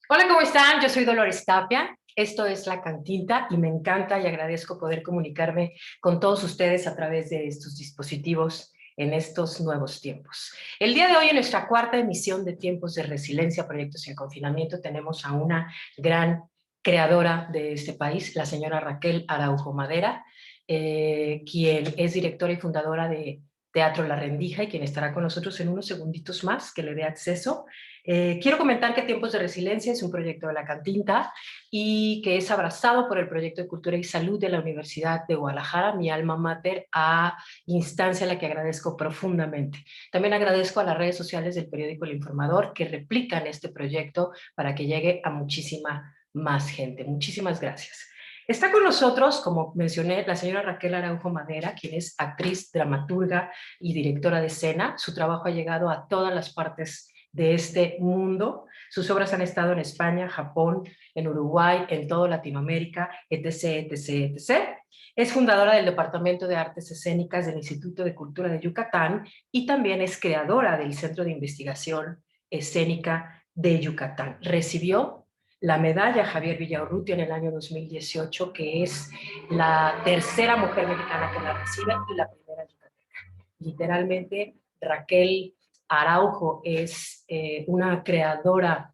Hola, ¿cómo están? Yo soy Dolores Tapia. Esto es La Cantinta y me encanta y agradezco poder comunicarme con todos ustedes a través de estos dispositivos en estos nuevos tiempos. El día de hoy, en nuestra cuarta emisión de Tiempos de Resiliencia, Proyectos en Confinamiento, tenemos a una gran creadora de este país, la señora Raquel Araujo Madera, quien es directora y fundadora de Teatro La Rendija y quien estará con nosotros en unos segunditos más que le dé acceso. Quiero comentar que Tiempos de Resiliencia es un proyecto de la Cantinta y que es abrazado por el Proyecto de Cultura y Salud de la Universidad de Guadalajara, mi alma mater, a instancia a la que agradezco profundamente. También agradezco a las redes sociales del periódico El Informador que replican este proyecto para que llegue a muchísima más gente. Muchísimas gracias. Está con nosotros, como mencioné, la señora Raquel Araujo Madera, quien es actriz, dramaturga y directora de escena. Su trabajo ha llegado a todas las partes de este mundo. Sus obras han estado en España, Japón, en Uruguay, en toda Latinoamérica, etc., etc., etc. Es fundadora del Departamento de Artes Escénicas del Instituto de Cultura de Yucatán y también es creadora del Centro de Investigación Escénica de Yucatán. Recibió la medalla Javier Villaurrutia en el año 2018, que es la tercera mujer mexicana que la recibe y la primera yucateca. Literalmente, Raquel Araujo es una creadora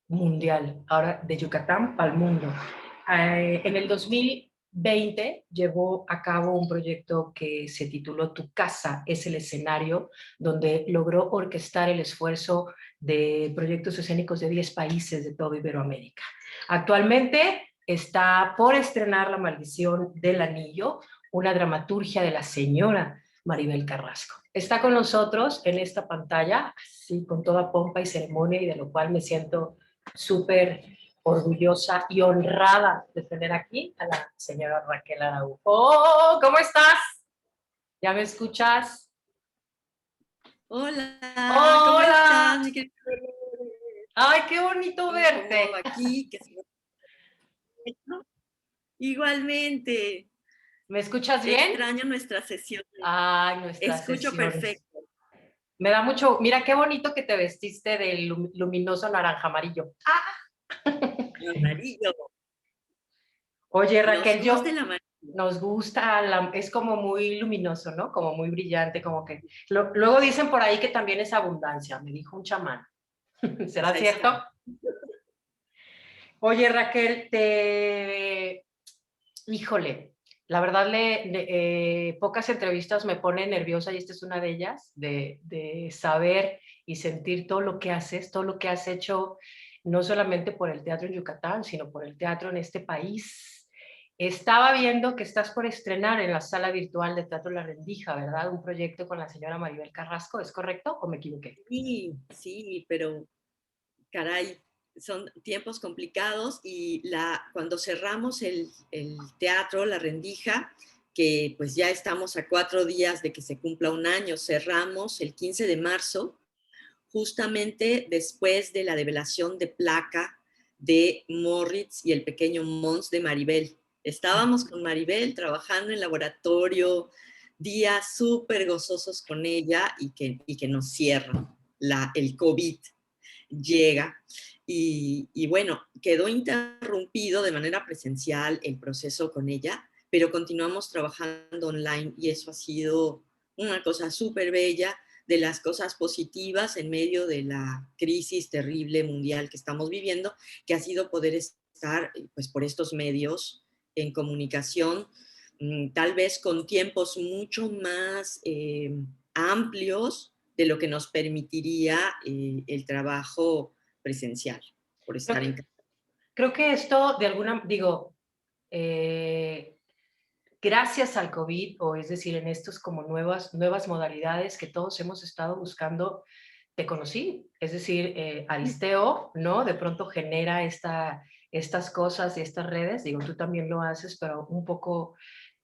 mundial, ahora de Yucatán para el mundo. En el 2020 llevó a cabo un proyecto que se tituló Tu casa es el escenario, donde logró orquestar el esfuerzo de proyectos escénicos de 10 países de toda Iberoamérica. Actualmente está por estrenar La Maldición del Anillo, una dramaturgia de la señora Maribel Carrasco. Está con nosotros en esta pantalla, sí, con toda pompa y ceremonia, y de lo cual me siento súper orgullosa y honrada de tener aquí a la señora Raquel Araujo. ¡Oh! ¿Cómo estás? ¿Ya me escuchas? Hola, ¿cómo ¡Hola! estás, mi querido? ¡Ay, qué bonito Como verte! aquí, igualmente, ¿Me escuchas bien? extraño nuestras sesiones. Ay, nuestras Escucho sesiones. perfecto. Me da mucho, mira qué bonito que te vestiste del luminoso naranja amarillo. Amarillo. Oye, Nos Raquel, gusta yo el amarillo. nos gusta, es como muy luminoso, ¿no? Como muy brillante, como que... luego dicen por ahí que también es abundancia, me dijo un chamán. Pues ¿Será ahí cierto? está. Oye, Raquel, híjole, la verdad, pocas entrevistas me ponen nerviosa y esta es una de ellas, de saber y sentir todo lo que haces, todo lo que has hecho, no solamente por el teatro en Yucatán, sino por el teatro en este país. Estaba viendo que estás por estrenar en la sala virtual de Teatro La Rendija, ¿verdad? Un proyecto con la señora Maribel Carrasco, ¿es correcto o me equivoqué? Sí, sí, pero caray, son tiempos complicados y cuando cerramos el teatro, la rendija, que pues ya estamos a 4 días de que se cumpla un año, cerramos el 15 de marzo justamente después de la develación de placa de Moritz y el pequeño Mons de Maribel. Estábamos con Maribel trabajando en laboratorio, días súper gozosos con ella y que nos cierran. El COVID llega y bueno, quedó interrumpido de manera presencial el proceso con ella, pero continuamos trabajando online y eso ha sido una cosa súper bella, de las cosas positivas en medio de la crisis terrible mundial que estamos viviendo, que ha sido poder estar pues por estos medios en comunicación, tal vez con tiempos mucho más amplios de lo que nos permitiría el trabajo presencial, por Creo estar en que, casa. creo que esto de alguna, digo, eh, gracias al COVID, o es decir, en estos como nuevas modalidades que todos hemos estado buscando, te conocí. Es decir, Aristeo, ¿no? De pronto genera estas cosas y estas redes. Digo, tú también lo haces, pero un poco,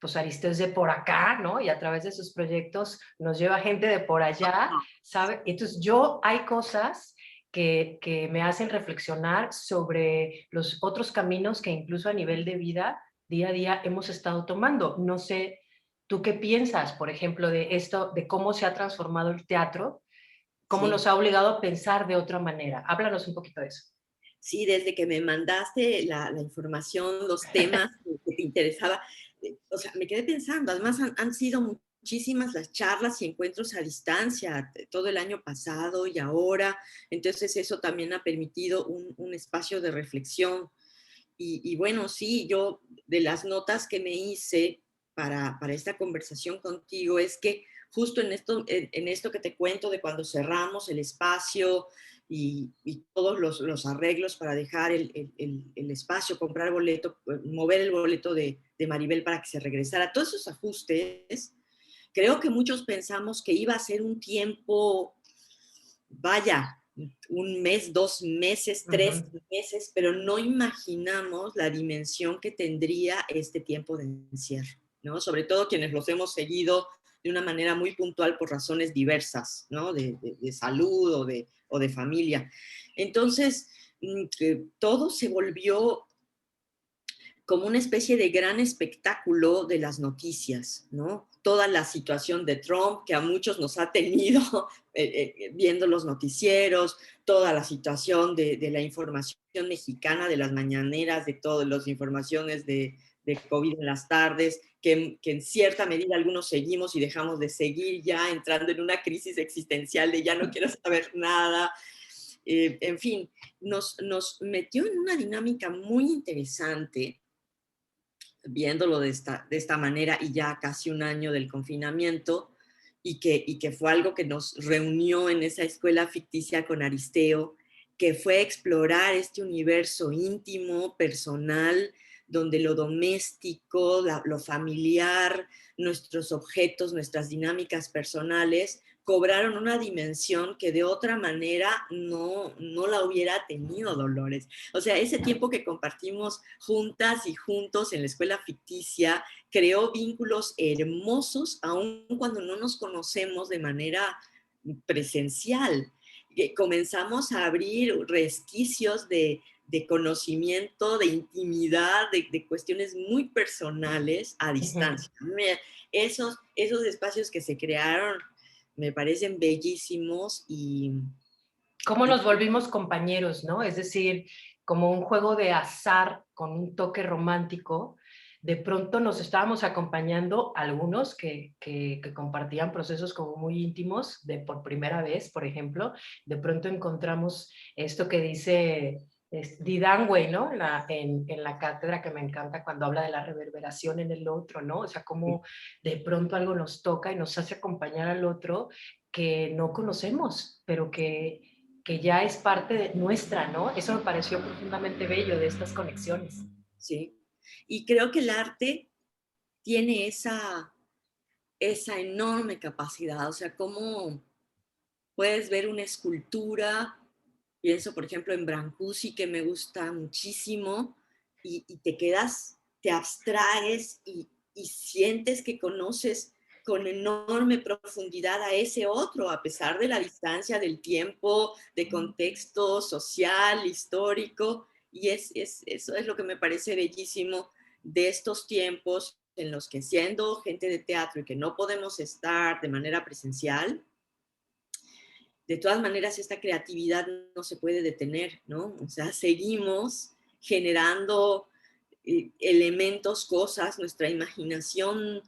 pues Aristeo es de por acá, ¿no? Y a través de sus proyectos nos lleva gente de por allá, ¿sabe? Entonces hay cosas que me hacen reflexionar sobre los otros caminos que incluso a nivel de vida día a día hemos estado tomando. No sé, ¿tú qué piensas, por ejemplo, de esto, de cómo se ha transformado el teatro, cómo Sí, nos ha obligado a pensar de otra manera? Háblanos un poquito de eso. Sí, desde que me mandaste la información, los temas que te interesaba, o sea, me quedé pensando, además han sido muchísimas las charlas y encuentros a distancia todo el año pasado y ahora, entonces eso también ha permitido un espacio de reflexión. Y bueno, sí, yo de las notas que me hice para esta conversación contigo es que justo en esto que te cuento de cuando cerramos el espacio y todos los arreglos para dejar el espacio, comprar boleto, mover el boleto de Maribel para que se regresara, todos esos ajustes, creo que muchos pensamos que iba a ser un tiempo, vaya, un mes, 2 meses, tres Ujú. meses, pero no imaginamos la dimensión que tendría este tiempo de encierro, ¿no? Sobre todo quienes los hemos seguido de una manera muy puntual por razones diversas, ¿no? De salud o de familia. Entonces, todo se volvió como una especie de gran espectáculo de las noticias, ¿no? Toda la situación de Trump, que a muchos nos ha tenido viendo los noticieros, toda la situación de la información mexicana, de las mañaneras, de todas las informaciones de COVID en las tardes, que en cierta medida algunos seguimos y dejamos de seguir ya entrando en una crisis existencial de ya no quiero saber nada. En fin, nos metió en una dinámica muy interesante viéndolo de esta manera y ya casi un año del confinamiento y que fue algo que nos reunió en esa escuela ficticia con Aristeo, que fue explorar este universo íntimo, personal, donde lo doméstico, lo familiar, nuestros objetos, nuestras dinámicas personales cobraron una dimensión que de otra manera no la hubiera tenido, Dolores. O sea, ese tiempo que compartimos juntas y juntos en la escuela ficticia creó vínculos hermosos, aun cuando no nos conocemos de manera presencial. Comenzamos a abrir resquicios de conocimiento, de intimidad, de cuestiones muy personales a Ujú. distancia. Esos espacios que se crearon me parecen bellísimos Cómo y nos volvimos compañeros, ¿no? Es decir, como un juego de azar con un toque romántico, de pronto nos estábamos acompañando algunos que compartían procesos como muy íntimos de por primera vez, por ejemplo, de pronto encontramos esto que dice Didangway, ¿no? En la cátedra, que me encanta cuando habla de la reverberación en el otro, ¿no? O sea, cómo de pronto algo nos toca y nos hace acompañar al otro que no conocemos, pero que ya es parte de nuestra, ¿no? Eso me pareció profundamente bello de estas conexiones. sí. Y creo que el arte tiene esa enorme capacidad, o sea, cómo puedes ver una escultura, pienso por ejemplo en Brancusi, que me gusta muchísimo, y te quedas, te abstraes y sientes que conoces con enorme profundidad a ese otro, a pesar de la distancia del tiempo, de contexto social, histórico, y eso es lo que me parece bellísimo de estos tiempos en los que siendo gente de teatro y que no podemos estar de manera presencial, de todas maneras esta creatividad no se puede detener, ¿no? O sea, seguimos generando elementos, cosas, nuestra imaginación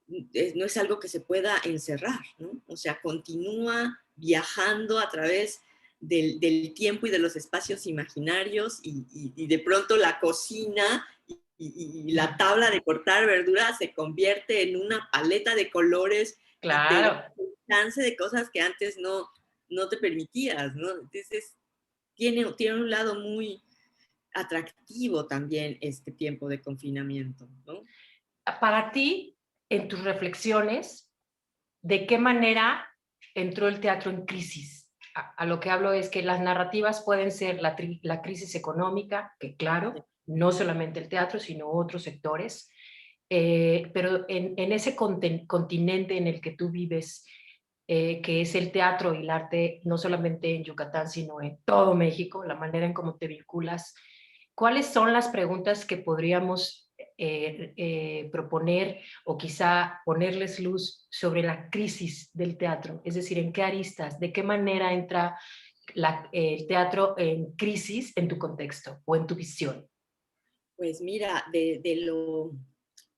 no es algo que se pueda encerrar, ¿no? O sea, continúa viajando a través del tiempo y de los espacios imaginarios y de pronto la cocina y la tabla de cortar verduras se convierte en una paleta de colores y te da Claro. un chance de cosas que antes no te permitías, ¿no? Entonces, tiene un lado muy atractivo también este tiempo de confinamiento, ¿no? Para ti, en tus reflexiones, ¿de qué manera entró el teatro en crisis? A lo que hablo es que las narrativas pueden ser la crisis económica, que claro, no solamente el teatro, sino otros sectores, pero en ese continente en el que tú vives, que es el teatro y el arte, no solamente en Yucatán, sino en todo México, la manera en cómo te vinculas, ¿cuáles son las preguntas que podríamos proponer o quizá ponerles luz sobre la crisis del teatro? Es decir, ¿en qué aristas? ¿De qué manera entra el teatro en crisis en tu contexto o en tu visión? Pues mira, de lo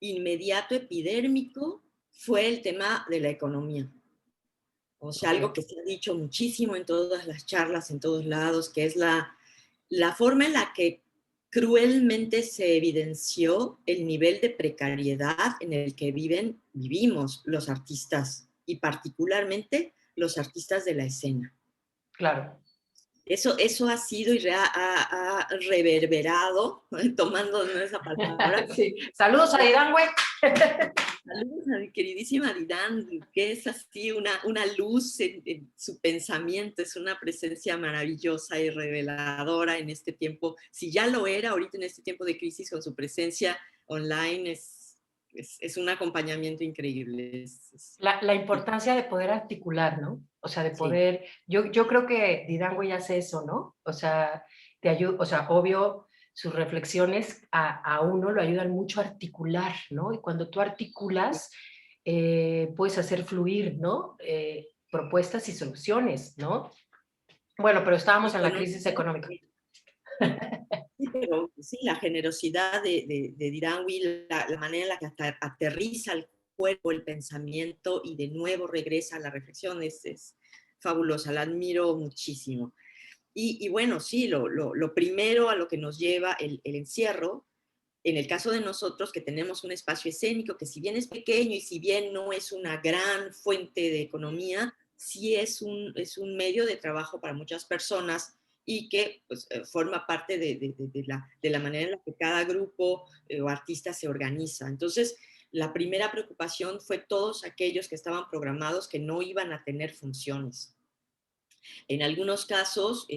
inmediato epidérmico fue el tema de la economía. O sea, algo Ok, que se ha dicho muchísimo en todas las charlas, en todos lados, que es la forma en la que cruelmente se evidenció el nivel de precariedad en el que vivimos los artistas y particularmente los artistas de la escena. claro. Eso ha sido y ha reverberado, tomando esa palabra. Sí. Saludos a Irán, güey. Saludos a mi queridísima Didan, que es así una luz en su pensamiento, es una presencia maravillosa y reveladora en este tiempo. Si ya lo era ahorita en este tiempo de crisis, con su presencia online, es un acompañamiento increíble. La importancia de poder articular, ¿no? O sea, de Sí, poder, yo creo que Didango hace eso, ¿no? O sea, te ayuda, o sea, obvio, sus reflexiones a uno lo ayudan mucho a articular, ¿no? Y cuando tú articulas, puedes hacer fluir, ¿no? Propuestas y soluciones, ¿no? Bueno, pero estábamos y en la con crisis económica. sí, pero sí, la generosidad de Diranwi, la manera en la que aterriza el cuerpo, el pensamiento y de nuevo regresa a la reflexión es fabulosa, la admiro muchísimo. Y bueno, sí, lo primero a lo que nos lleva el encierro, en el caso de nosotros que tenemos un espacio escénico que si bien es pequeño y si bien no es una gran fuente de economía, sí es un medio de trabajo para muchas personas y que pues, forma parte de la manera en la que cada grupo o artista se organiza. Entonces, la primera preocupación fue todos aquellos que estaban programados que no iban a tener funciones. En algunos casos,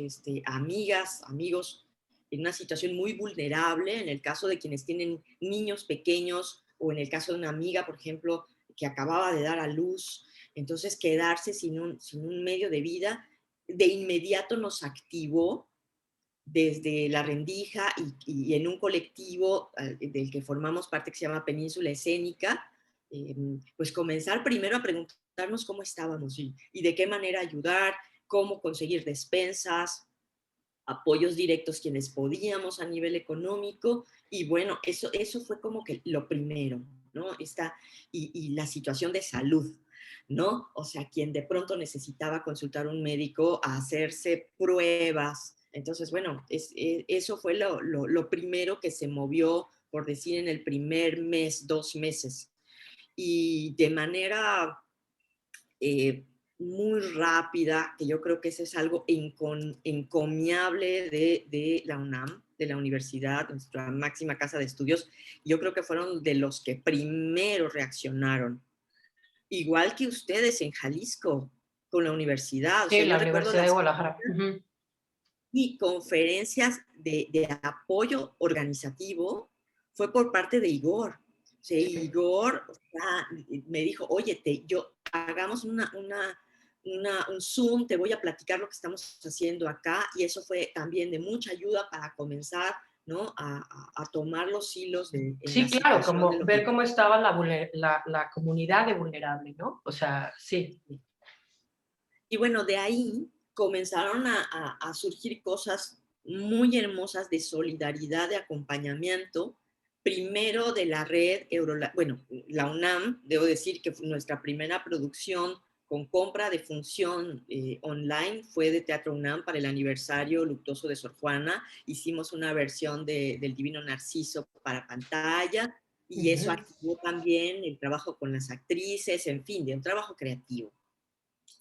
amigas, amigos en una situación muy vulnerable, en el caso de quienes tienen niños pequeños o en el caso de una amiga, por ejemplo, que acababa de dar a luz, entonces quedarse sin un medio de vida, de inmediato nos activó desde la rendija y en un colectivo del que formamos parte que se llama Península Escénica, pues comenzar primero a preguntarnos cómo estábamos y de qué manera ayudar, cómo conseguir despensas, apoyos directos quienes podíamos a nivel económico, y bueno, eso fue como que lo primero, ¿no? Y la situación de salud, ¿no? O sea, quien de pronto necesitaba consultar a un médico, a hacerse pruebas. Entonces, bueno, eso fue lo primero que se movió, por decir, en el primer mes, 2 meses. Y de manera eh, muy rápida, que yo creo que eso es algo encomiable de la UNAM, de la universidad, nuestra máxima casa de estudios. Yo creo que fueron de los que primero reaccionaron. Igual que ustedes en Jalisco, con la universidad. O Sí, sea, yo la recuerdo Universidad de las Guadalajara. Ujú. y conferencias de apoyo organizativo fue por parte de Igor. O sea, Sí. Igor, o sea, me dijo, oye, hagamos un Zoom, te voy a platicar lo que estamos haciendo acá, y eso fue también de mucha ayuda para comenzar, ¿no? A tomar los hilos en la Sí, claro, situación de como lo ver que... cómo estaba la comunidad de vulnerable, ¿no? O sea, sí. Y bueno, de ahí comenzaron a surgir cosas muy hermosas de solidaridad, de acompañamiento, primero de la red bueno, la UNAM, debo decir que fue nuestra primera producción con compra de función online fue de Teatro UNAM para el aniversario luctuoso de Sor Juana. Hicimos una versión del Divino Narciso para pantalla y eso Ujú. activó también el trabajo con las actrices, en fin, de un trabajo creativo.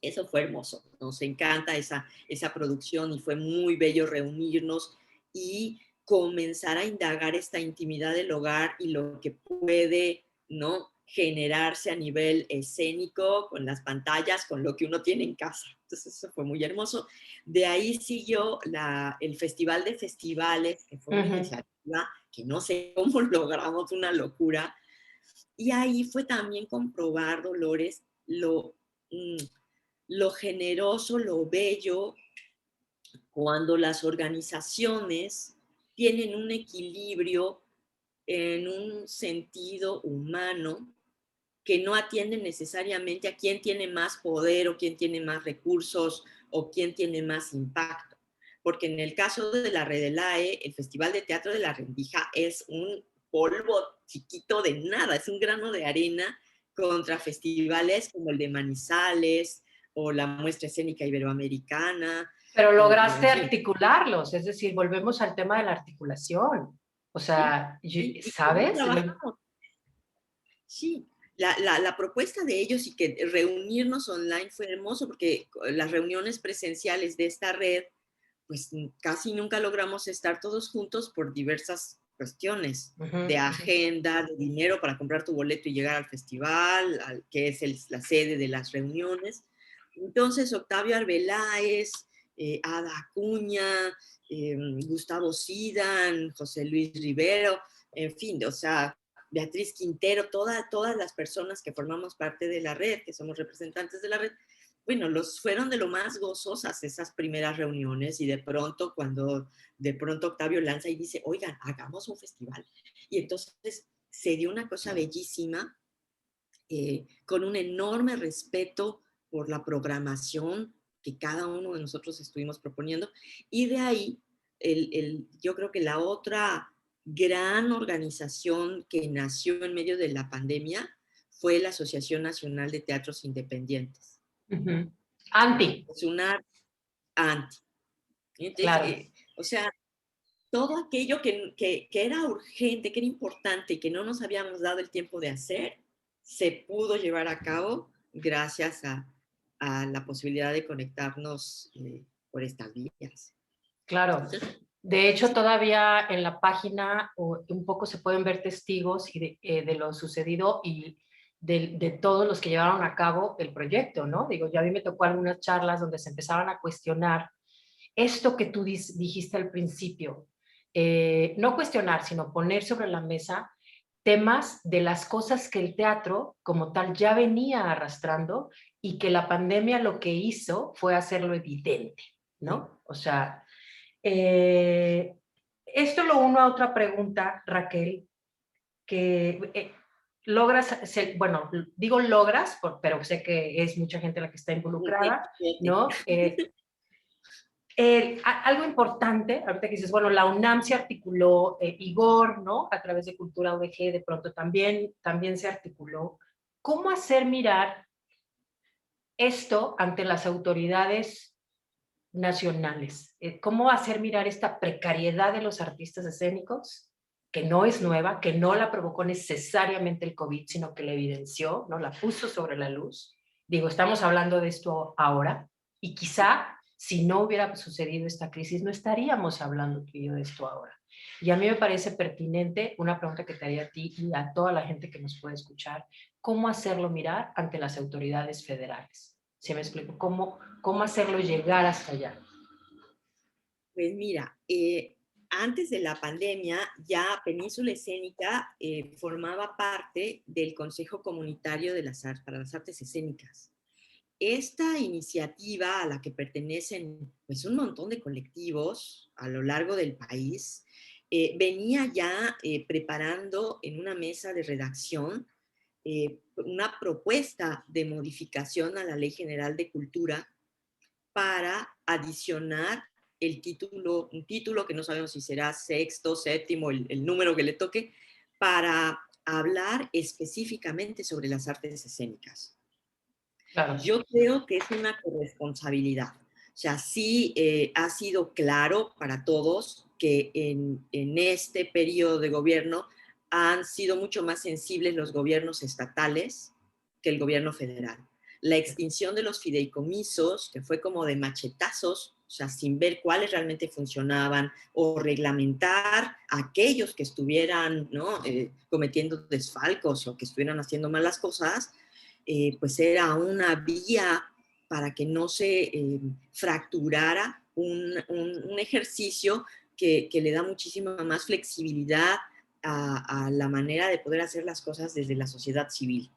Eso fue hermoso, nos encanta esa producción y fue muy bello reunirnos y comenzar a indagar esta intimidad del hogar y lo que puede, ¿no?, generarse a nivel escénico con las pantallas, con lo que uno tiene en casa. Entonces eso fue muy hermoso. De ahí siguió el Festival de Festivales, que fue una Ujú. iniciativa que no sé cómo logramos, una locura. Y ahí fue también comprobar, Dolores, mm, lo generoso, lo bello, cuando las organizaciones tienen un equilibrio en un sentido humano que no atienden necesariamente a quién tiene más poder o quién tiene más recursos o quién tiene más impacto. Porque en el caso de la Redelae, el Festival de Teatro de la Rendija es un polvo chiquito de nada, es un grano de arena contra festivales como el de Manizales o la Muestra Escénica Iberoamericana, Pero en lograste fin. articularlos, es decir, volvemos al tema de la articulación. O ¿Sí? sea, ¿Y cómo ¿sabes? trabajamos? Sí, la propuesta de ellos y que reunirnos online fue hermoso porque las reuniones presenciales de esta red, pues casi nunca logramos estar todos juntos por diversas cuestiones de agenda, de dinero para comprar tu boleto y llegar al festival, que es la sede de las reuniones. Entonces, Octavio Arbeláez, Ada Acuña, Gustavo Sidan, José Luis Rivero, en fin, o sea, Beatriz Quintero, todas las personas que formamos parte de la red, que somos representantes de la red, bueno, fueron de lo más gozosas esas primeras reuniones y de pronto cuando de pronto Octavio lanza y dice, oigan, hagamos un festival. Y entonces se dio una cosa bellísima, con un enorme respeto por la programación que cada uno de nosotros estuvimos proponiendo. Y de ahí, yo creo que la otra gran organización que nació en medio de la pandemia fue la Asociación Nacional de Teatros Independientes. Anti. Es una anti. Entonces, Claro. o sea, todo aquello que era urgente, que era importante y que no nos habíamos dado el tiempo de hacer, se pudo llevar a cabo gracias a la posibilidad de conectarnos por estas vías. Claro. Entonces, De hecho, sí. todavía en la página un poco se pueden ver testigos de lo sucedido y de todos los que llevaron a cabo el proyecto, ¿no? Digo, ya a mí me tocó algunas charlas donde se empezaban a cuestionar esto que tú dijiste al principio. No cuestionar, sino poner sobre la mesa temas de las cosas que el teatro como tal ya venía arrastrando y que la pandemia lo que hizo fue hacerlo evidente, ¿no? O sea, eh, esto lo uno a otra pregunta, Raquel, que logras, bueno, digo logras, pero sé que es mucha gente la que está involucrada, ¿no? Algo importante, ahorita que dices, bueno, la UNAM se articuló, Igor, ¿no? A través de Cultura UDG, de pronto también se articuló. ¿Cómo hacer mirar esto ante las autoridades nacionales? ¿Cómo hacer mirar esta precariedad de los artistas escénicos, que no es nueva, que no la provocó necesariamente el COVID, sino que la evidenció, ¿no? La puso sobre la luz? Digo, estamos hablando de esto ahora y quizá si no hubiera sucedido esta crisis no estaríamos hablando tú y yo de esto ahora. Y a mí me parece pertinente una pregunta que te haría a ti y a toda la gente que nos puede escuchar, ¿cómo hacerlo mirar ante las autoridades federales? ¿Sí me explico? ¿Cómo hacerlo llegar hasta allá? Pues mira, antes de la pandemia ya Península Escénica formaba parte del Consejo Comunitario de para las Artes Escénicas. Esta iniciativa a la que pertenecen pues, un montón de colectivos a lo largo del país venía ya preparando en una mesa de redacción una propuesta de modificación a la Ley General de Cultura para adicionar un título que no sabemos si será sexto, séptimo, el número que le toque, para hablar específicamente sobre las artes escénicas. Claro. Yo creo que es una corresponsabilidad. O sea, sí ha sido claro para todos que en este periodo de gobierno han sido mucho más sensibles los gobiernos estatales que el gobierno federal. La extinción de los fideicomisos, que fue como de machetazos, o sea, sin ver cuáles realmente funcionaban, o reglamentar a aquellos que estuvieran, ¿no? Cometiendo desfalcos o que estuvieran haciendo malas cosas, pues era una vía para que no se fracturara un ejercicio que le da muchísima más flexibilidad a la manera de poder hacer las cosas desde la sociedad civil.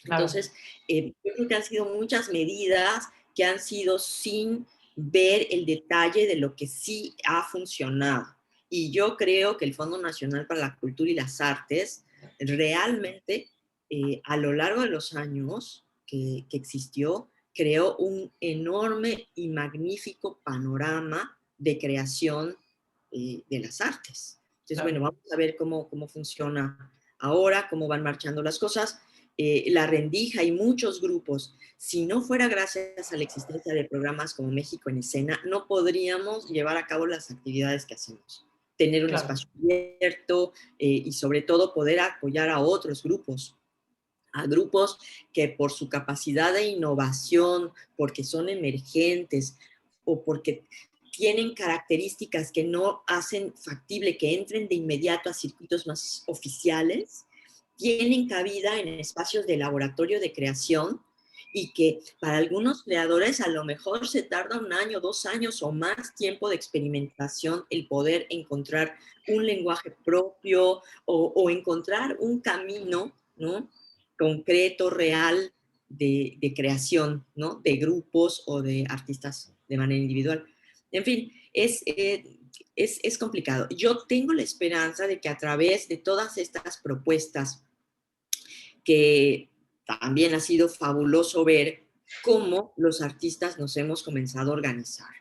Claro. Entonces, yo creo que han sido muchas medidas que han sido sin ver el detalle de lo que sí ha funcionado. Y yo creo que el Fondo Nacional para la Cultura y las Artes realmente a lo largo de los años que existió, creó un enorme y magnífico panorama de creación de las artes. Entonces, bueno, Claro. vamos a ver cómo funciona ahora, cómo van marchando las cosas. La Rendija y muchos grupos, si no fuera gracias a la existencia de programas como México en Escena, no podríamos llevar a cabo las actividades que hacemos. Tener un Claro. espacio abierto y sobre todo poder apoyar a grupos que por su capacidad de innovación, porque son emergentes o porque tienen características que no hacen factible que entren de inmediato a circuitos más oficiales, tienen cabida en espacios de laboratorio de creación y que para algunos creadores a lo mejor se tarda 1 año, 2 años o más tiempo de experimentación el poder encontrar un lenguaje propio o encontrar un camino, ¿no?, concreto, real, de creación, ¿no?, de grupos o de artistas de manera individual. En fin, es complicado. Yo tengo la esperanza de que a través de todas estas propuestas, que también ha sido fabuloso ver cómo los artistas nos hemos comenzado a organizar.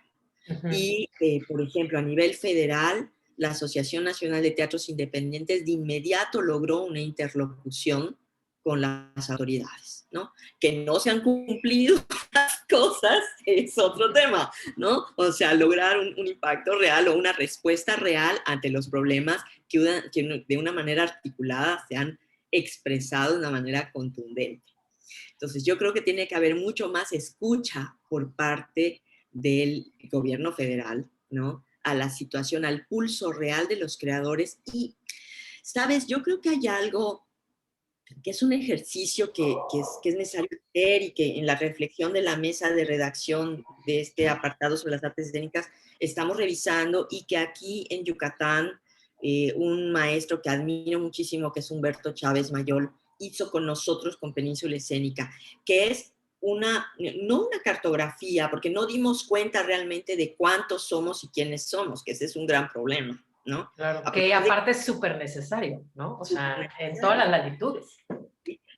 Ujú. Y, por ejemplo, a nivel federal, la Asociación Nacional de Teatros Independientes de inmediato logró una interlocución con las autoridades, ¿no? Que no se han cumplido las cosas es otro tema, ¿no? O sea, lograr un impacto real o una respuesta real ante los problemas que de una manera articulada se han expresado de una manera contundente. Entonces, yo creo que tiene que haber mucho más escucha por parte del gobierno federal, ¿no?, a la situación, al pulso real de los creadores. Y, ¿sabes? Yo creo que hay algo que es un ejercicio que es necesario hacer y que en la reflexión de la mesa de redacción de este apartado sobre las artes escénicas estamos revisando y que aquí en Yucatán un maestro que admiro muchísimo, que es Humberto Chávez Mayol, hizo con nosotros con Península Escénica, que es no una cartografía, porque no dimos cuenta realmente de cuántos somos y quiénes somos, que ese es un gran problema, ¿no? Claro, A que pesar de aparte es súper necesario, ¿no? O que es sea, en todas necesario. las latitudes.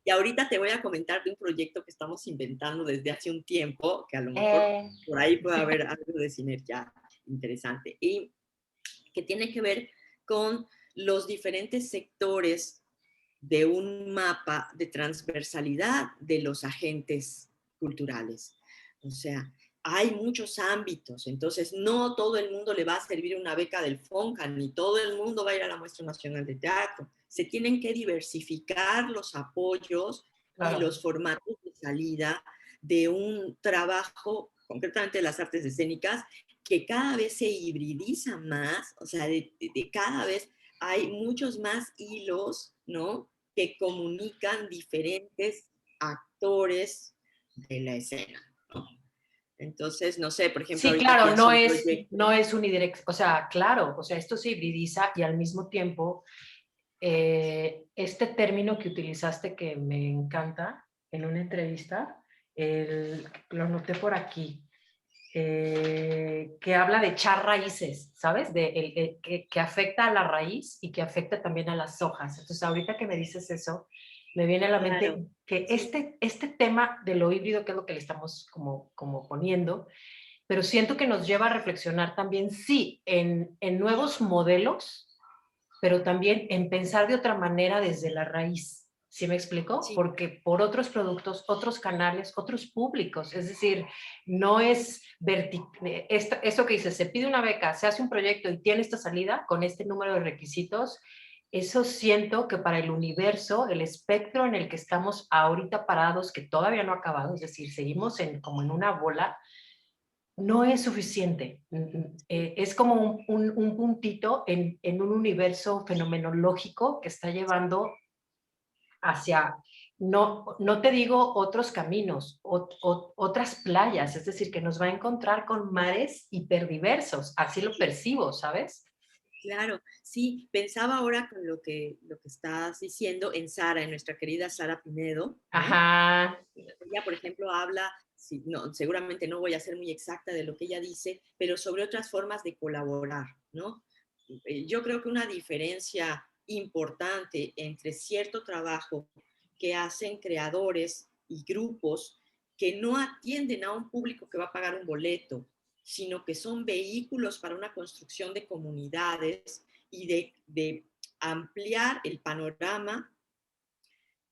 Y ahorita te voy a comentar de un proyecto que estamos inventando desde hace un tiempo, que a lo mejor Eh, por ahí puede haber algo de sinergia interesante, y que tiene que ver con los diferentes sectores de un mapa de transversalidad de los agentes culturales. O sea, hay muchos ámbitos, entonces no todo el mundo le va a servir una beca del FONCA, ni todo el mundo va a ir a la Muestra Nacional de Teatro. Se tienen que diversificar los apoyos y claro. los formatos de salida de un trabajo, concretamente de las artes escénicas, que cada vez se hibridiza más, o sea, de cada vez hay muchos más hilos, ¿no?, que comunican diferentes actores de la escena, ¿no? Entonces, no sé, por ejemplo, Sí, ahorita claro, pienso no un es, proyecto. no es unidireccional, o sea, claro, o sea, esto se hibridiza y al mismo tiempo, este término que utilizaste que me encanta en una entrevista, lo noté por aquí, que habla de echar raíces, ¿sabes? Que afecta a la raíz y que afecta también a las hojas. Entonces, ahorita que me dices eso, me viene a la Claro, mente que sí, este tema de lo híbrido, que es lo que le estamos como poniendo, pero siento que nos lleva a reflexionar también, sí, en nuevos modelos, pero también en pensar de otra manera desde la raíz. ¿Sí me explico? sí, Porque por otros productos, otros canales, otros públicos. Es decir, no es esto que dice, se pide una beca, se hace un proyecto y tiene esta salida con este número de requisitos. Eso siento que para el universo, el espectro en el que estamos ahorita parados, que todavía no ha acabado, es decir, seguimos como en una bola, no es suficiente. Es como un puntito en un universo fenomenológico que está llevando hacia, no te digo otros caminos, otras playas, es decir, que nos va a encontrar con mares hiperdiversos, así lo percibo, ¿sabes? claro. Sí, pensaba ahora con lo que estás diciendo en Sara, en nuestra querida Sara Pinedo, ¿no? Ajá, Ella, por ejemplo, habla, sí, no, seguramente no voy a ser muy exacta de lo que ella dice, pero sobre otras formas de colaborar, ¿no? Yo creo que una diferencia importante entre cierto trabajo que hacen creadores y grupos que no atienden a un público que va a pagar un boleto, sino que son vehículos para una construcción de comunidades y de ampliar el panorama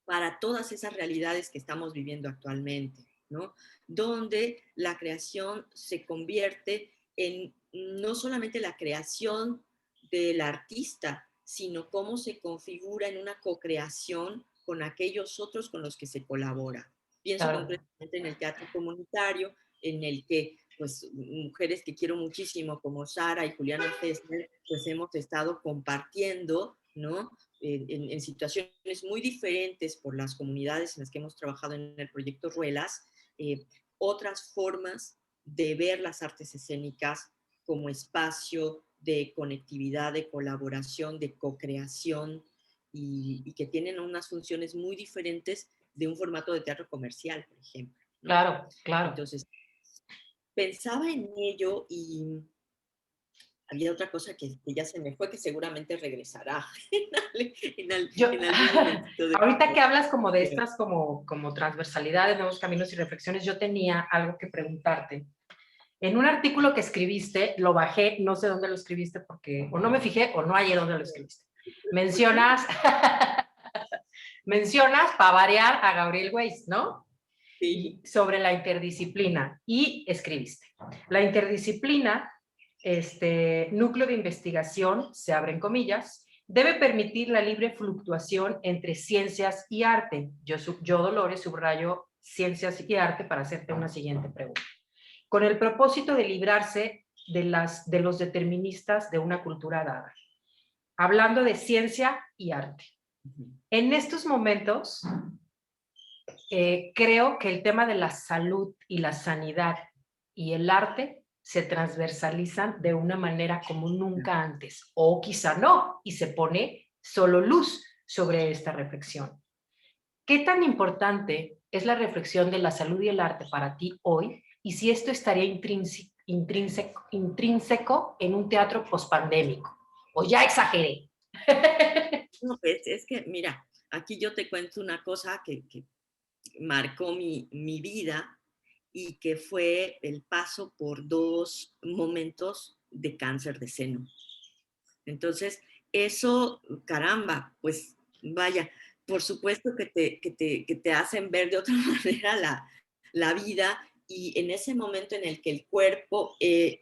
para todas esas realidades que estamos viviendo actualmente, ¿no? Donde la creación se convierte en no solamente la creación del artista, sino cómo se configura en una co-creación con aquellos otros con los que se colabora. Pienso Claro. concretamente en el teatro comunitario, en el que pues mujeres que quiero muchísimo como Sara y Juliana Fessler, pues hemos estado compartiendo, ¿no? En situaciones muy diferentes por las comunidades en las que hemos trabajado en el proyecto Ruelas, eh, otras formas de ver las artes escénicas como espacio de conectividad, de colaboración, de co-creación y que tienen unas funciones muy diferentes de un formato de teatro comercial, por ejemplo, ¿no? Claro, claro. Entonces, pensaba en ello y había otra cosa que ya se me fue, que seguramente regresará Yo, en algún momentito de ahorita que mi hablas como de vida. estas como transversalidades, nuevos caminos y reflexiones, yo tenía algo que preguntarte. En un artículo que escribiste, lo bajé, no sé dónde lo escribiste porque o no me fijé o no hallé dónde lo escribiste. ¿Por qué? Mencionas, mencionas para variar a Gabriel Weiss, ¿no? Sí. Y sobre la interdisciplina y escribiste. La interdisciplina, núcleo de investigación, se abren comillas, debe permitir la libre fluctuación entre ciencias y arte. Yo Dolores, subrayo ciencias y arte para hacerte una siguiente pregunta. Con el propósito de librarse de los deterministas de una cultura dada. Hablando de ciencia y arte. En estos momentos, creo que el tema de la salud y la sanidad y el arte se transversalizan de una manera como nunca antes, o quizá no, y se pone solo luz sobre esta reflexión. ¿Qué tan importante es la reflexión de la salud y el arte para ti hoy? Y si esto estaría intrínseco en un teatro pospandémico. O ya exageré. No, pues es que, mira, aquí yo te cuento una cosa que marcó mi vida y que fue el paso por dos momentos de cáncer de seno. Entonces, eso, caramba, pues vaya, por supuesto que te hacen ver de otra manera la vida y en ese momento en el que el cuerpo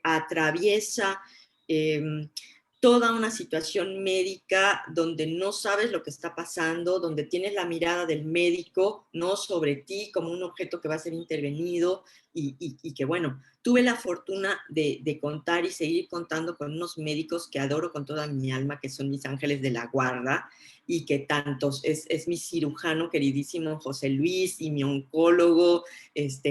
atraviesa eh, toda una situación médica donde no sabes lo que está pasando, donde tienes la mirada del médico, no sobre ti como un objeto que va a ser intervenido y que bueno, tuve la fortuna de contar y seguir contando con unos médicos que adoro con toda mi alma, que son mis ángeles de la guarda, y que tantos, es mi cirujano queridísimo José Luis, y mi oncólogo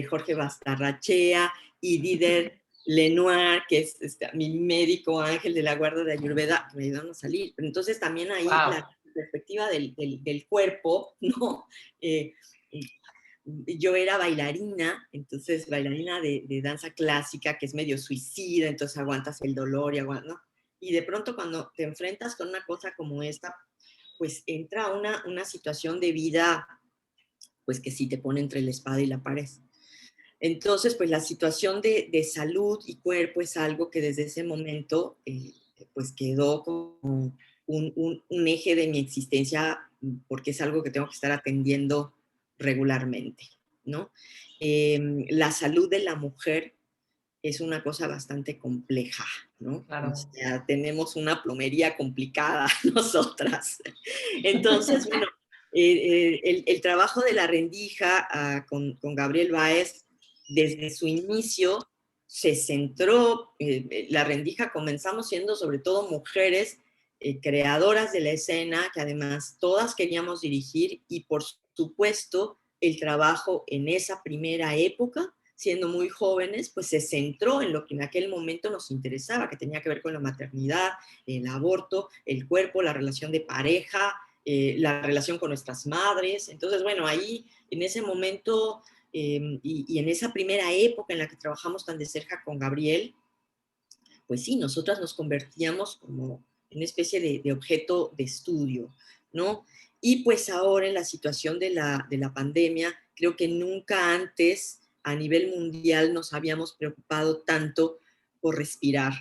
Jorge Bastarrachea, y Dider Lenoir, que es mi médico ángel de la guarda de Ayurveda, que me ayudaron a salir. Pero entonces también ahí Wow. la perspectiva del cuerpo, ¿no? Yo era bailarina, entonces bailarina de danza clásica, que es medio suicida, entonces aguantas el dolor y aguantas, ¿no? Y de pronto cuando te enfrentas con una cosa como esta, pues entra una situación de vida, pues que sí te pone entre la espada y la pared. Entonces, pues la situación de salud y cuerpo es algo que desde ese momento, pues quedó como un eje de mi existencia, porque es algo que tengo que estar atendiendo regularmente, ¿no? La salud de la mujer es una cosa bastante compleja, ¿no? O Claro. sea, tenemos una plomería complicada nosotras. Entonces, bueno, el trabajo de la rendija con Gabriel Báez, desde su inicio, se centró, la rendija comenzamos siendo sobre todo mujeres creadoras de la escena, que además todas queríamos dirigir y por supuesto el trabajo en esa primera época siendo muy jóvenes, pues se centró en lo que en aquel momento nos interesaba, que tenía que ver con la maternidad, el aborto, el cuerpo, la relación de pareja, la relación con nuestras madres. Entonces, bueno, ahí en ese momento y en esa primera época en la que trabajamos tan de cerca con Gabriel, pues sí, nosotras nos convertíamos como en una especie de objeto de estudio, ¿no? Y pues ahora en la situación de la pandemia, creo que nunca antes a nivel mundial nos habíamos preocupado tanto por respirar,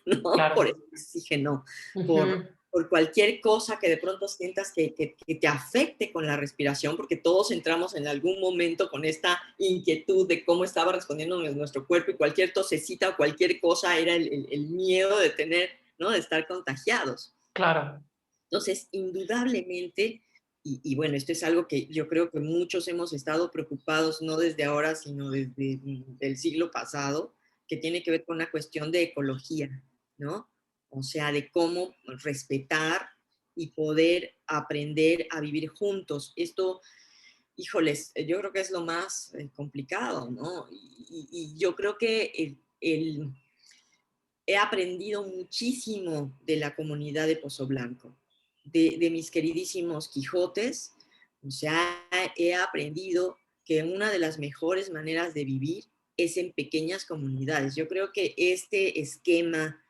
¿no? Por Claro. el oxígeno, por, Ujú. por cualquier cosa que de pronto sientas que te afecte con la respiración, porque todos entramos en algún momento con esta inquietud de cómo estaba respondiendo nuestro cuerpo, y cualquier tosecita o cualquier cosa era el miedo de tener, ¿no? De estar contagiados. Claro. Entonces, indudablemente, y bueno, esto es algo que yo creo que muchos hemos estado preocupados, no desde ahora, sino desde el siglo pasado, que tiene que ver con una cuestión de ecología, ¿no? O sea, de cómo respetar y poder aprender a vivir juntos. Esto, híjoles, yo creo que es lo más complicado, ¿no? Y yo creo que he aprendido muchísimo de la comunidad de Pozo Blanco, de mis queridísimos Quijotes. O sea, he aprendido que una de las mejores maneras de vivir es en pequeñas comunidades. Yo creo que este esquema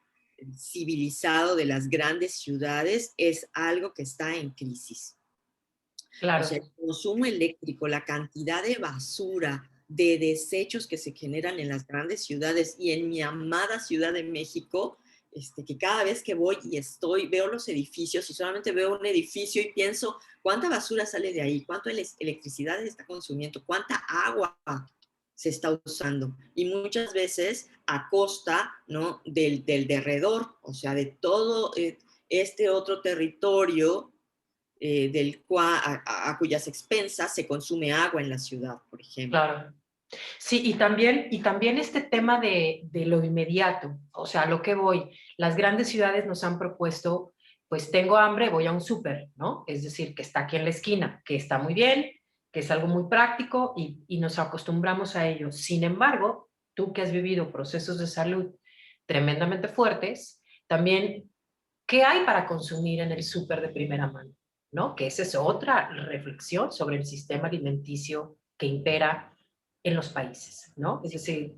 civilizado de las grandes ciudades es algo que está en crisis. O sea, Claro. el consumo eléctrico, la cantidad de basura, de desechos que se generan en las grandes ciudades y en mi amada Ciudad de México, que cada vez que voy y veo los edificios y solamente veo un edificio y pienso, ¿cuánta basura sale de ahí? ¿Cuánta electricidad se está consumiendo? ¿Cuánta agua se está usando? Y muchas veces a costa, ¿no? del derredor, o sea, de todo este otro territorio a cuyas expensas se consume agua en la ciudad, por ejemplo. Claro. Sí, y también este tema de lo inmediato, o sea, a lo que voy, las grandes ciudades nos han propuesto, pues tengo hambre, voy a un súper, ¿no? Es decir, que está aquí en la esquina, que está muy bien, que es algo muy práctico y nos acostumbramos a ello. Sin embargo, tú que has vivido procesos de salud tremendamente fuertes, también, ¿qué hay para consumir en el súper de primera mano? ¿No? Que esa es otra reflexión sobre el sistema alimenticio que impera en los países, ¿no? Es decir,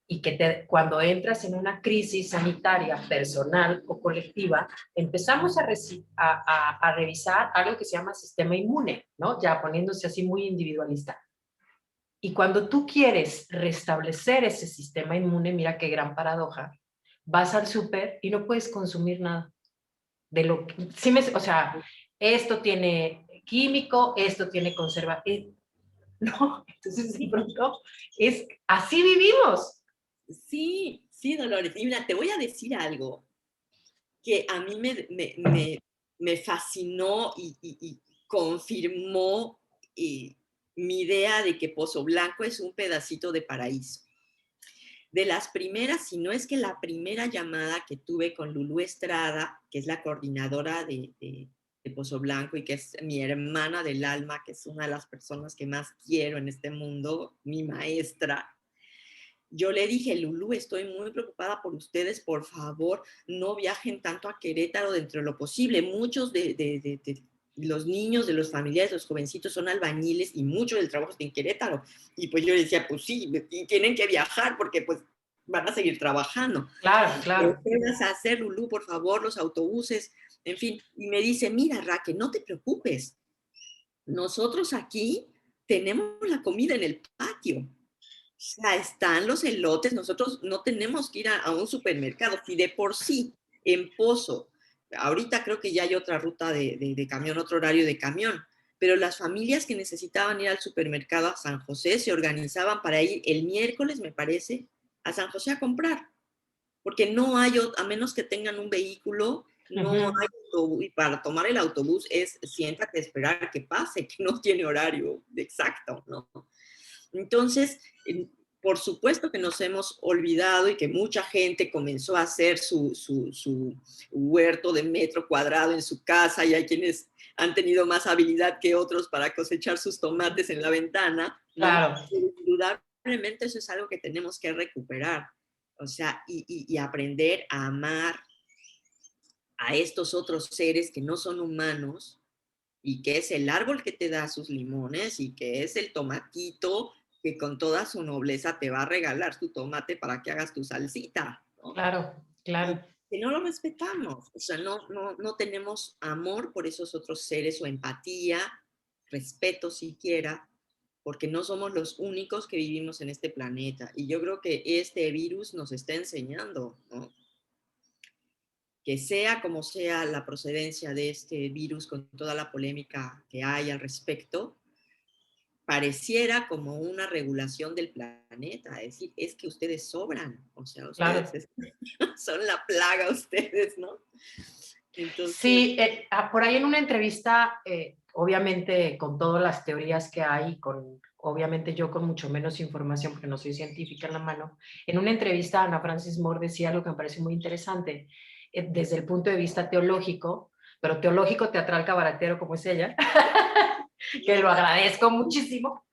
y que cuando entras en una crisis sanitaria personal o colectiva, empezamos a revisar algo que se llama sistema inmune, ¿no? Ya poniéndose así muy individualista. Y cuando tú quieres restablecer ese sistema inmune, mira qué gran paradoja, vas al súper y no puedes consumir nada de lo que, sí o sea, esto tiene químico, esto tiene conserva, no, entonces de pronto es, así vivimos. Sí, sí, Dolores. Y mira, te voy a decir algo que a mí me fascinó y confirmó mi idea de que Pozo Blanco es un pedacito de paraíso. De las primeras, si no es que la primera llamada que tuve con Lulú Estrada, que es la coordinadora de Pozo Blanco y que es mi hermana del alma, que es una de las personas que más quiero en este mundo, mi maestra, yo le dije, Lulú, estoy muy preocupada por ustedes, por favor, no viajen tanto a Querétaro dentro de lo posible. Muchos de los niños, de los familiares, los jovencitos son albañiles y mucho del trabajo está en Querétaro. Y pues yo le decía, pues sí, y tienen que viajar porque pues van a seguir trabajando. Claro, ¿Pero claro. qué vas a hacer, Lulú? Por favor, los autobuses, en fin. Y me dice, mira, Raquel, no te preocupes. Nosotros aquí tenemos la comida en el patio. O sea, están los elotes, nosotros no tenemos que ir a un supermercado, si de por sí en Pozo, ahorita creo que ya hay otra ruta de camión, otro horario de camión, pero las familias que necesitaban ir al supermercado a San José se organizaban para ir el miércoles, me parece, a San José a comprar, porque no hay, a menos que tengan un vehículo, no hay Ujú. autobús, y para tomar el autobús es siéntate a esperar que pase, que no tiene horario exacto, ¿no? Entonces, por supuesto que nos hemos olvidado y que mucha gente comenzó a hacer su huerto de metro cuadrado en su casa y hay quienes han tenido más habilidad que otros para cosechar sus tomates en la ventana, ¿no? Claro, Pero indudablemente eso es algo que tenemos que recuperar, o sea, y aprender a amar a estos otros seres que no son humanos y que es el árbol que te da sus limones y que es el tomatito que con toda su nobleza te va a regalar su tomate para que hagas tu salsita, ¿no? claro, Y claro. que no lo respetamos, o sea, no tenemos amor por esos otros seres o empatía, respeto siquiera, porque no somos los únicos que vivimos en este planeta. Y yo creo que este virus nos está enseñando, ¿no? Que sea como sea la procedencia de este virus, con toda la polémica que hay al respecto, pareciera como una regulación del planeta, es decir, es que ustedes sobran, o sea, Claro. ustedes son la plaga, ustedes, ¿no? Entonces, Sí, por ahí en una entrevista, obviamente con todas las teorías que hay, obviamente yo con mucho menos información porque no soy científica en la mano, en una entrevista Ana Francis Moore decía algo que me parece muy interesante desde el punto de vista teológico, pero teológico teatral cabaretero como es ella, que lo agradezco muchísimo.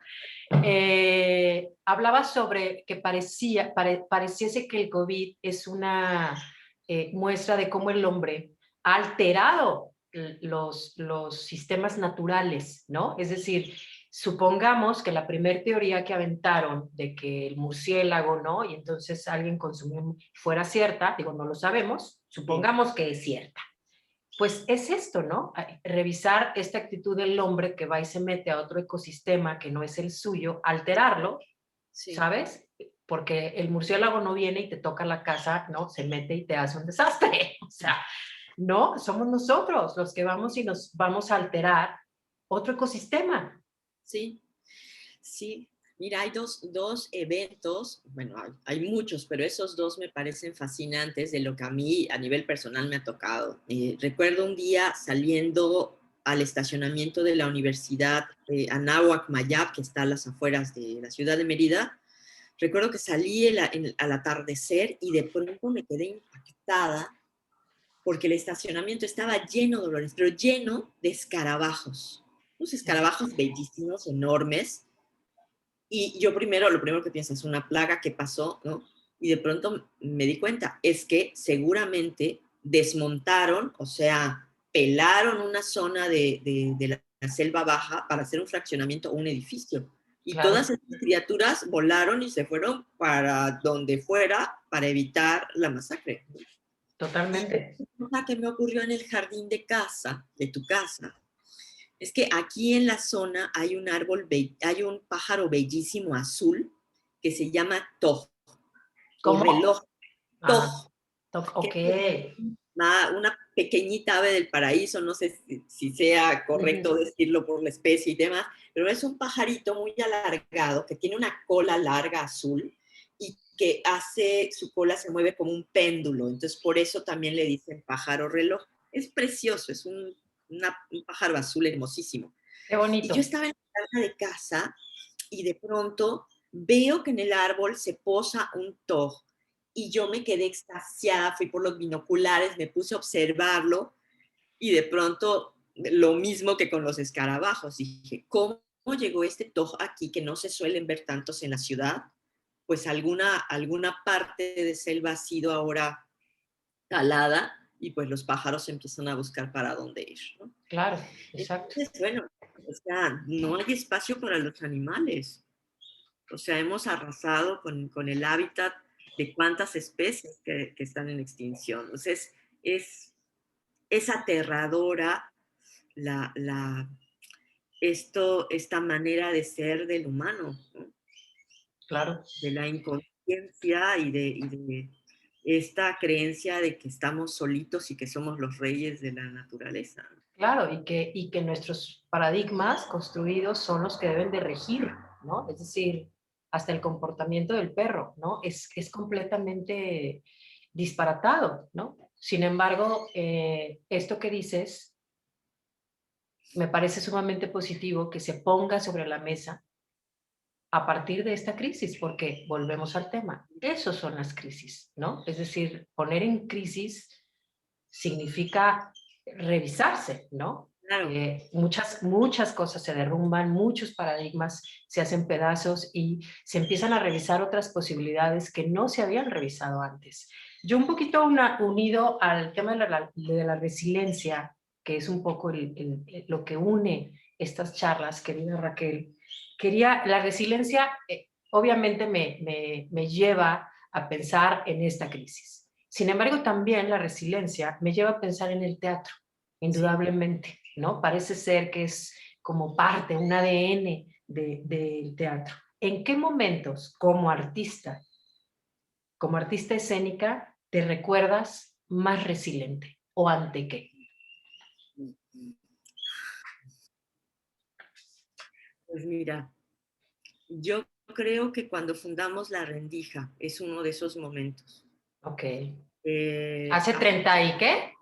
Hablaba sobre que pareciese que el COVID es una muestra de cómo el hombre ha alterado los sistemas naturales, ¿no? Es decir, supongamos que la primera teoría que aventaron de que el murciélago, ¿no? Y entonces alguien consumió fuera cierta, digo, no lo sabemos, sí, supongamos que es cierta. Pues es esto, ¿no? Revisar esta actitud del hombre que va y se mete a otro ecosistema que no es el suyo, alterarlo, sí. ¿sabes? Porque el murciélago no viene y te toca la casa, ¿no? Se mete y te hace un desastre. O sea, no, somos nosotros los que vamos y nos vamos a alterar otro ecosistema. Sí, sí. Mira, hay dos eventos, bueno, hay muchos, pero esos dos me parecen fascinantes de lo que a mí a nivel personal me ha tocado. Recuerdo un día saliendo al estacionamiento de la Universidad Anáhuac Mayab, que está a las afueras de la ciudad de Mérida. Recuerdo que salí al atardecer y de pronto me quedé impactada porque el estacionamiento estaba lleno, Dolores, pero lleno de escarabajos. Unos escarabajos bellísimos, enormes. Y yo lo primero que pienso es una plaga que pasó, ¿no? Y de pronto me di cuenta, es que seguramente desmontaron, o sea, pelaron una zona de la selva baja para hacer un fraccionamiento o un edificio. Y todas Claro, estas criaturas volaron y se fueron para donde fuera para evitar la masacre. Y totalmente. una que me ocurrió en el jardín de casa, de tu casa, es que aquí en la zona hay un hay un pájaro bellísimo azul que se llama toj o ¿Cómo? reloj Ah, toj, que ok. es una pequeñita ave del paraíso, no sé si sea correcto Ujú. decirlo por la especie y demás, pero es un pajarito muy alargado que tiene una cola larga azul y que hace, su cola se mueve como un péndulo, entonces por eso también le dicen pájaro reloj. Es precioso, es un pájaro azul hermosísimo. Qué Y yo bonito. estaba en la tarde de casa y de pronto veo que en el árbol se posa un toj y yo me quedé extasiada, fui por los binoculares, me puse a observarlo y de pronto lo mismo que con los escarabajos, dije, ¿cómo llegó este toj aquí que no se suelen ver tantos en la ciudad? Pues alguna parte de selva ha sido ahora talada y pues los pájaros empiezan a buscar para dónde ir, ¿no? Claro, exacto. Entonces, bueno, o sea, no hay espacio para los animales. O sea, hemos arrasado con el hábitat de cuántas especies que están en extinción. Entonces, es, es aterradora la, esta manera de ser del humano, ¿no? Claro. De la inconsciencia y de esta creencia de que estamos solitos y que somos los reyes de la naturaleza. Claro, y que nuestros paradigmas construidos son los que deben de regir, ¿no? Es decir, hasta el comportamiento del perro, ¿no? Es completamente disparatado, ¿no? Sin embargo, esto que dices me parece sumamente positivo que se ponga sobre la mesa a partir de esta crisis, porque volvemos al tema, esos son las crisis, ¿no? Es decir, poner en crisis significa revisarse, ¿no? Claro, Muchas cosas se derrumban, muchos paradigmas se hacen pedazos y se empiezan a revisar otras posibilidades que no se habían revisado antes. Yo un poquito unido al tema de la resiliencia, que es un poco lo que une estas charlas, querida Raquel, la resiliencia obviamente me lleva a pensar en esta crisis. Sin embargo, también la resiliencia me lleva a pensar en el teatro, sí, indudablemente, ¿no? Parece ser que es como parte, un ADN del teatro. ¿En qué momentos, como artista escénica, te recuerdas más resiliente? ¿O ante qué? Pues mira, yo creo que cuando fundamos La Rendija es uno de esos momentos. Ok. Eh, ¿Hace 30 y qué?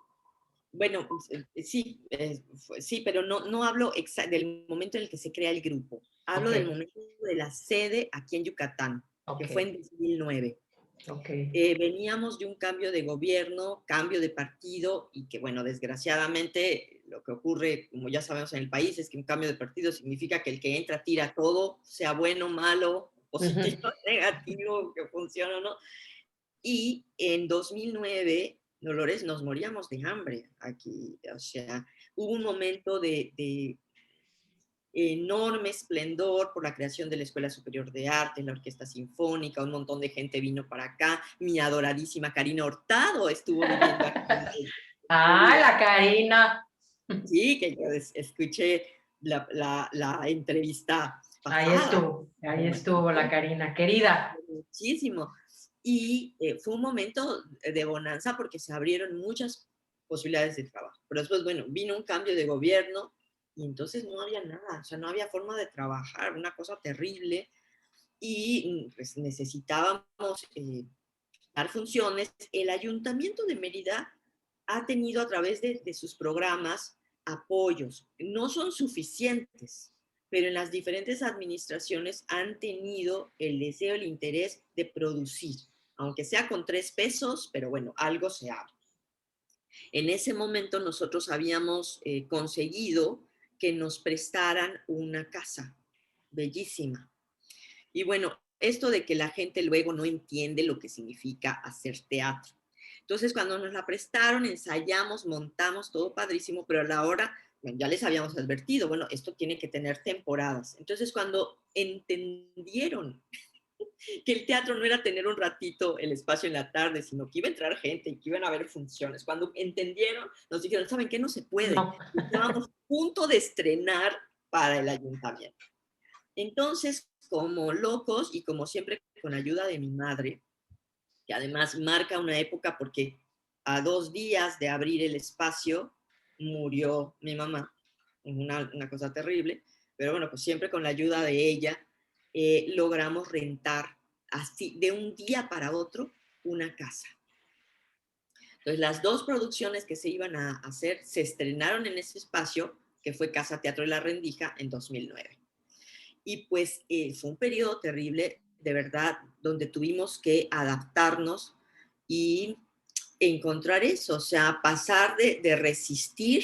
bueno, sí, sí, pero no hablo del momento en el que se crea el grupo. Hablo Ok, del momento de la sede aquí en Yucatán, que ok, fue en 2009. ok. Veníamos de un cambio de gobierno, cambio de partido, y que, bueno, desgraciadamente lo que ocurre, como ya sabemos en el país, es que un cambio de partido significa que el que entra tira todo, sea bueno, malo, positivo, Ujú. negativo, que funciona o no. Y en 2009, Dolores, nos moríamos de hambre aquí. O sea, hubo un momento de enorme esplendor por la creación de la Escuela Superior de Arte, la Orquesta Sinfónica, un montón de gente vino para acá, mi adoradísima Karina Hurtado estuvo viviendo aquí. Ah, la Karina. Sí, que yo escuché la entrevista pasada. Ahí estuvo la Karina, querida. Muchísimo. Y fue un momento de bonanza porque se abrieron muchas posibilidades de trabajo. Pero después, bueno, vino un cambio de gobierno y entonces no había nada, o sea, no había forma de trabajar, una cosa terrible. Y pues necesitábamos dar funciones. El Ayuntamiento de Mérida ha tenido a través de sus programas apoyos. No son suficientes, pero en las diferentes administraciones han tenido el deseo, el interés de producir, aunque sea con 3 pesos, pero bueno, algo se abre. En ese momento nosotros habíamos conseguido que nos prestaran una casa bellísima. Y bueno, esto de que la gente luego no entiende lo que significa hacer teatro. Entonces, cuando nos la prestaron, ensayamos, montamos, todo padrísimo, pero a la hora, bueno, ya les habíamos advertido, bueno, esto tiene que tener temporadas. Entonces, cuando entendieron que el teatro no era tener un ratito el espacio en la tarde, sino que iba a entrar gente y que iban a haber funciones, cuando entendieron, nos dijeron, ¿saben qué? No se puede. No. Estábamos a punto de estrenar para el ayuntamiento. Entonces, como locos y como siempre con ayuda de mi madre, que además marca una época porque a 2 días de abrir el espacio murió mi mamá, una cosa terrible, pero bueno, pues siempre con la ayuda de ella logramos rentar así de un día para otro una casa. Entonces las 2 producciones que se iban a hacer se estrenaron en ese espacio, que fue Casa Teatro de la Rendija, en 2009. Y pues fue un periodo terrible, de verdad, donde tuvimos que adaptarnos y encontrar eso, o sea, pasar de resistir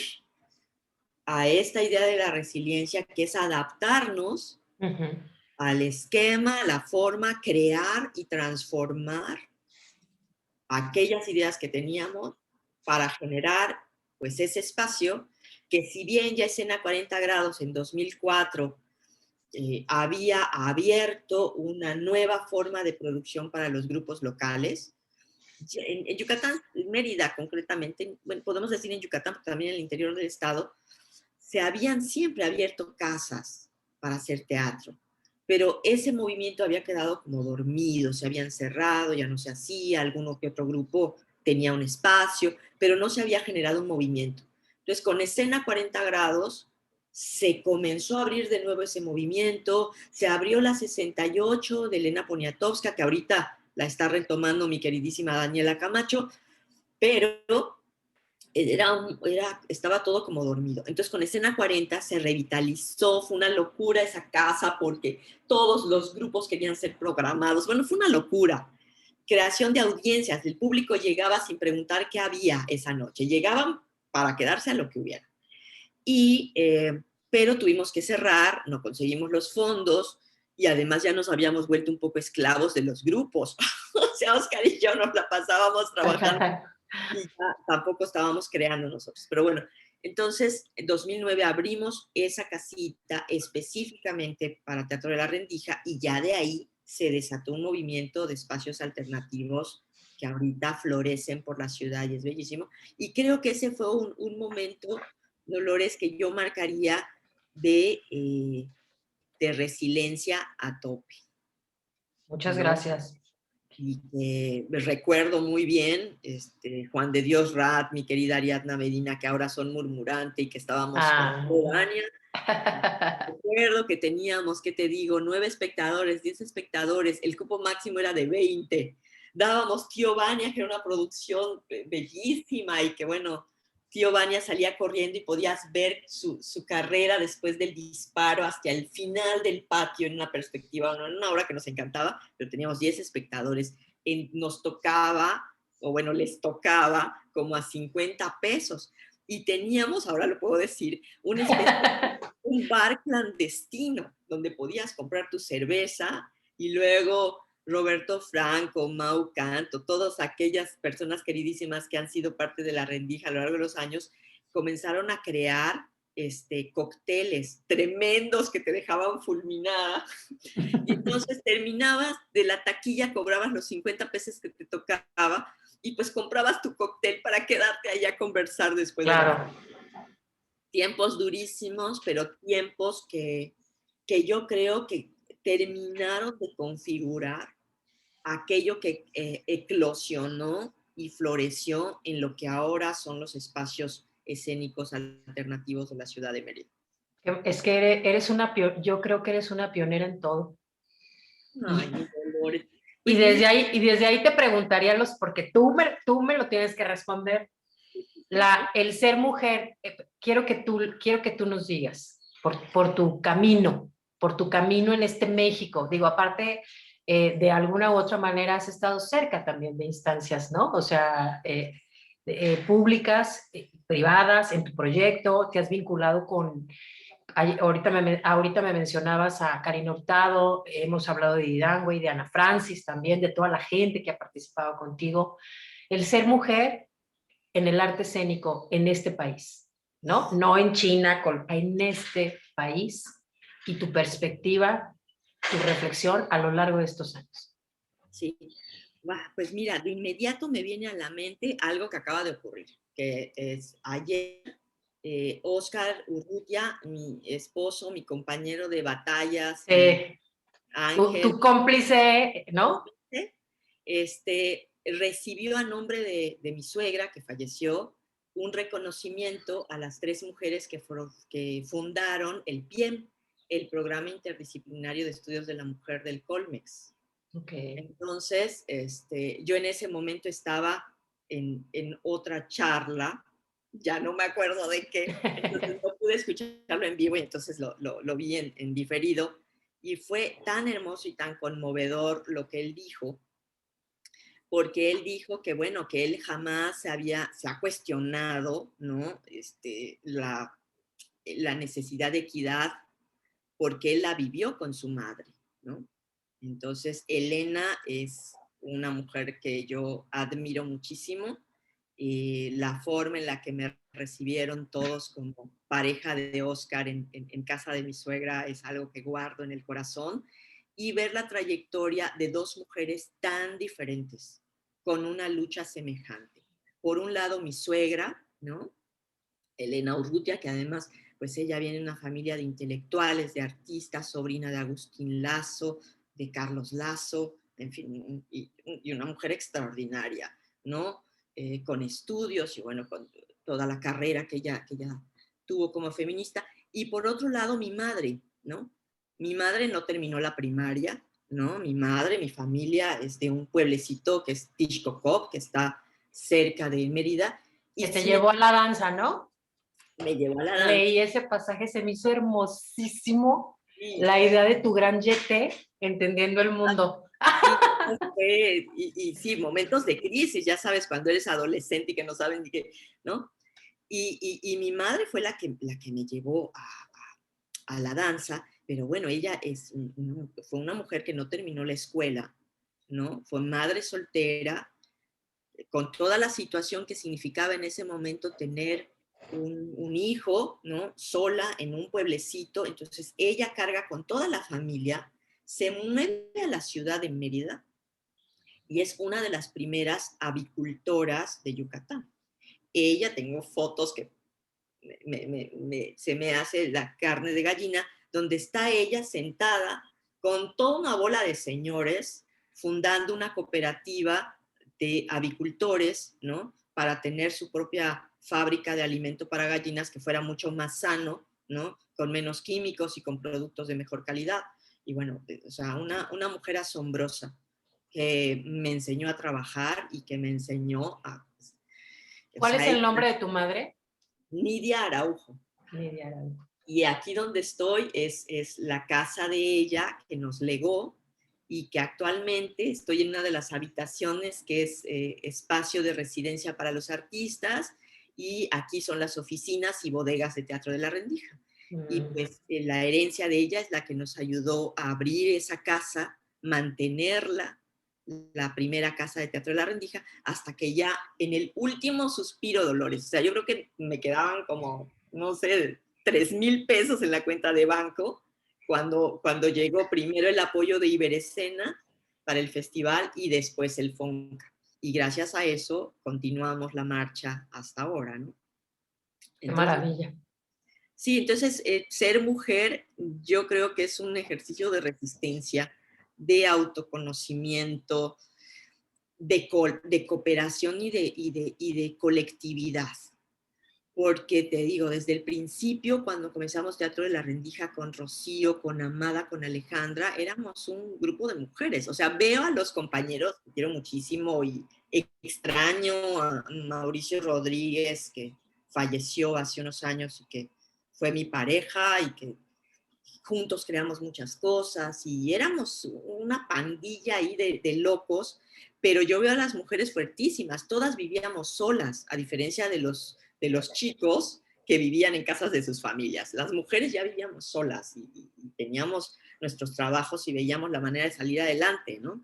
a esta idea de la resiliencia, que es adaptarnos Ujú. al esquema, la forma, crear y transformar aquellas ideas que teníamos para generar pues ese espacio que, si bien ya Escena 40 grados en 2004 había abierto una nueva forma de producción para los grupos locales. En Yucatán, en Mérida concretamente, bueno, podemos decir en Yucatán, pero también en el interior del estado, se habían siempre abierto casas para hacer teatro, pero ese movimiento había quedado como dormido, se habían cerrado, ya no se hacía, alguno que otro grupo tenía un espacio, pero no se había generado un movimiento. Entonces, con Escena 40 grados, se comenzó a abrir de nuevo ese movimiento, se abrió la 68 de Elena Poniatowska, que ahorita la está retomando mi queridísima Daniela Camacho, pero estaba todo como dormido. Entonces con Escena 40 se revitalizó, fue una locura esa casa porque todos los grupos querían ser programados, bueno, fue una locura. Creación de audiencias, el público llegaba sin preguntar qué había esa noche, llegaban para quedarse a lo que hubiera. Y, pero tuvimos que cerrar, no conseguimos los fondos y además ya nos habíamos vuelto un poco esclavos de los grupos. O sea, Oscar y yo nos la pasábamos trabajando y ya tampoco estábamos creando nosotros. Pero bueno, entonces en 2009 abrimos esa casita específicamente para Teatro de la Rendija y ya de ahí se desató un movimiento de espacios alternativos que ahorita florecen por la ciudad y es bellísimo. Y creo que ese fue un momento, Dolores, que yo marcaría de de resiliencia a tope, Muchas ¿no? gracias. Y que me recuerdo muy bien, Juan de Dios Rat, mi querida Ariadna Medina, que ahora son Murmurante y que estábamos con Ah. Vania. Recuerdo que teníamos, ¿qué te digo? 9 espectadores, 10 espectadores, el cupo máximo era de 20. Dábamos Tío Vania, que era una producción bellísima y que bueno, Tío Vania salía corriendo y podías ver su carrera después del disparo hasta el final del patio en una perspectiva, en una hora que nos encantaba, pero teníamos 10 espectadores. Nos tocaba, o bueno, les tocaba como a 50 pesos. Y teníamos, ahora lo puedo decir, una especie un bar clandestino donde podías comprar tu cerveza y luego Roberto Franco, Mau Canto, todas aquellas personas queridísimas que han sido parte de la rendija a lo largo de los años, comenzaron a crear cócteles tremendos que te dejaban fulminada. Y entonces terminabas de la taquilla, cobrabas los 50 pesos que te tocaba y pues comprabas tu cóctel para quedarte allá a conversar después de la Claro. tiempos durísimos, pero tiempos que yo creo que terminaron de configurar aquello que eclosionó y floreció en lo que ahora son los espacios escénicos alternativos de la ciudad de Mérida. Es que eres yo creo que eres una pionera en todo. Ay, mi dolor. Y Pues mira, desde ahí te preguntaría porque tú me lo tienes que responder. El ser mujer, quiero que tú nos digas, por tu camino en este México. Digo, aparte, de alguna u otra manera has estado cerca también de instancias, ¿no? O sea, públicas, privadas, en tu proyecto, te has vinculado con. Ahorita me mencionabas a Karina Hurtado, hemos hablado de Didango y de Ana Francis también, de toda la gente que ha participado contigo. El ser mujer en el arte escénico en este país, ¿no? No en China, en este país, y tu perspectiva, tu reflexión a lo largo de estos años. sí. Pues mira, de inmediato me viene a la mente algo que acaba de ocurrir, que es ayer Oscar Urrutia, mi esposo, mi compañero de batallas, mi ángel, Tu cómplice, ¿no? recibió a nombre de mi suegra, que falleció, un reconocimiento a las 3 mujeres que fundaron el PIEM, el Programa Interdisciplinario de Estudios de la Mujer del Colmex. Okay. Entonces, yo en ese momento estaba en otra charla, ya no me acuerdo de qué, entonces no pude escucharlo en vivo y entonces lo vi en diferido. Y fue tan hermoso y tan conmovedor lo que él dijo, porque él dijo que, bueno, que él jamás se ha cuestionado, ¿no? La necesidad de equidad, porque él la vivió con su madre, ¿no? Entonces, Elena es una mujer que yo admiro muchísimo. Y la forma en la que me recibieron todos como pareja de Oscar en casa de mi suegra es algo que guardo en el corazón. Y ver la trayectoria de 2 mujeres tan diferentes, con una lucha semejante. Por un lado, mi suegra, ¿no? Elena Urrutia, que además, pues ella viene de una familia de intelectuales, de artistas, sobrina de Agustín Lazo, de Carlos Lazo, en fin, y una mujer extraordinaria, ¿no? Con estudios y bueno, con toda la carrera que ella tuvo como feminista. Y por otro lado, mi madre, ¿no? Mi madre no terminó la primaria, ¿no? Mi madre, mi familia es de un pueblecito que es Tixcocop, que está cerca de Mérida. Que Y te sin llevó a la danza, ¿no? me llevó a la danza. Leí ese pasaje, se me hizo hermosísimo Y, la idea de tu gran yete entendiendo el mundo. y, y sí, momentos de crisis, ya sabes, cuando eres adolescente y que no saben ni qué, ¿no? Y mi madre fue la que me llevó a la danza, pero bueno, ella fue una mujer que no terminó la escuela, ¿no? Fue madre soltera, con toda la situación que significaba en ese momento tener un hijo, ¿no? Sola en un pueblecito, entonces ella carga con toda la familia, se mueve a la ciudad de Mérida y es una de las primeras avicultoras de Yucatán. Ella, tengo fotos que se me hace la carne de gallina, donde está ella sentada con toda una bola de señores fundando una cooperativa de avicultores, ¿no? Para tener su propia fábrica de alimento para gallinas que fuera mucho más sano, ¿no? Con menos químicos y con productos de mejor calidad. Y bueno, o sea, una mujer asombrosa que me enseñó a trabajar y que me enseñó a... O ¿Cuál es sea, el nombre de tu madre? Nidia Araujo. Lidia Araujo. Y aquí donde estoy es la casa de ella que nos legó y que actualmente estoy en una de las habitaciones que es espacio de residencia para los artistas, y aquí son las oficinas y bodegas de Teatro de la Rendija. Y pues la herencia de ella es la que nos ayudó a abrir esa casa, mantenerla, la primera casa de Teatro de la Rendija, hasta que ya en el último suspiro, Dolores, o sea, yo creo que me quedaban como, no sé, 3,000 pesos en la cuenta de banco, cuando llegó primero el apoyo de Iberescena para el festival y después el FONCA. Y gracias a eso continuamos la marcha hasta ahora, ¿no? Qué Entonces, maravilla. sí, entonces ser mujer yo creo que es un ejercicio de resistencia, de autoconocimiento, de cooperación y de colectividad. Porque te digo, desde el principio, cuando comenzamos Teatro de la Rendija con Rocío, con Amada, con Alejandra, éramos un grupo de mujeres. O sea, veo a los compañeros, que quiero muchísimo y extraño a Mauricio Rodríguez, que falleció hace unos años y que fue mi pareja y que juntos creamos muchas cosas y éramos una pandilla ahí de locos, pero yo veo a las mujeres fuertísimas, todas vivíamos solas, a diferencia de los chicos que vivían en casas de sus familias. Las mujeres ya vivíamos solas y teníamos nuestros trabajos y veíamos la manera de salir adelante, ¿no?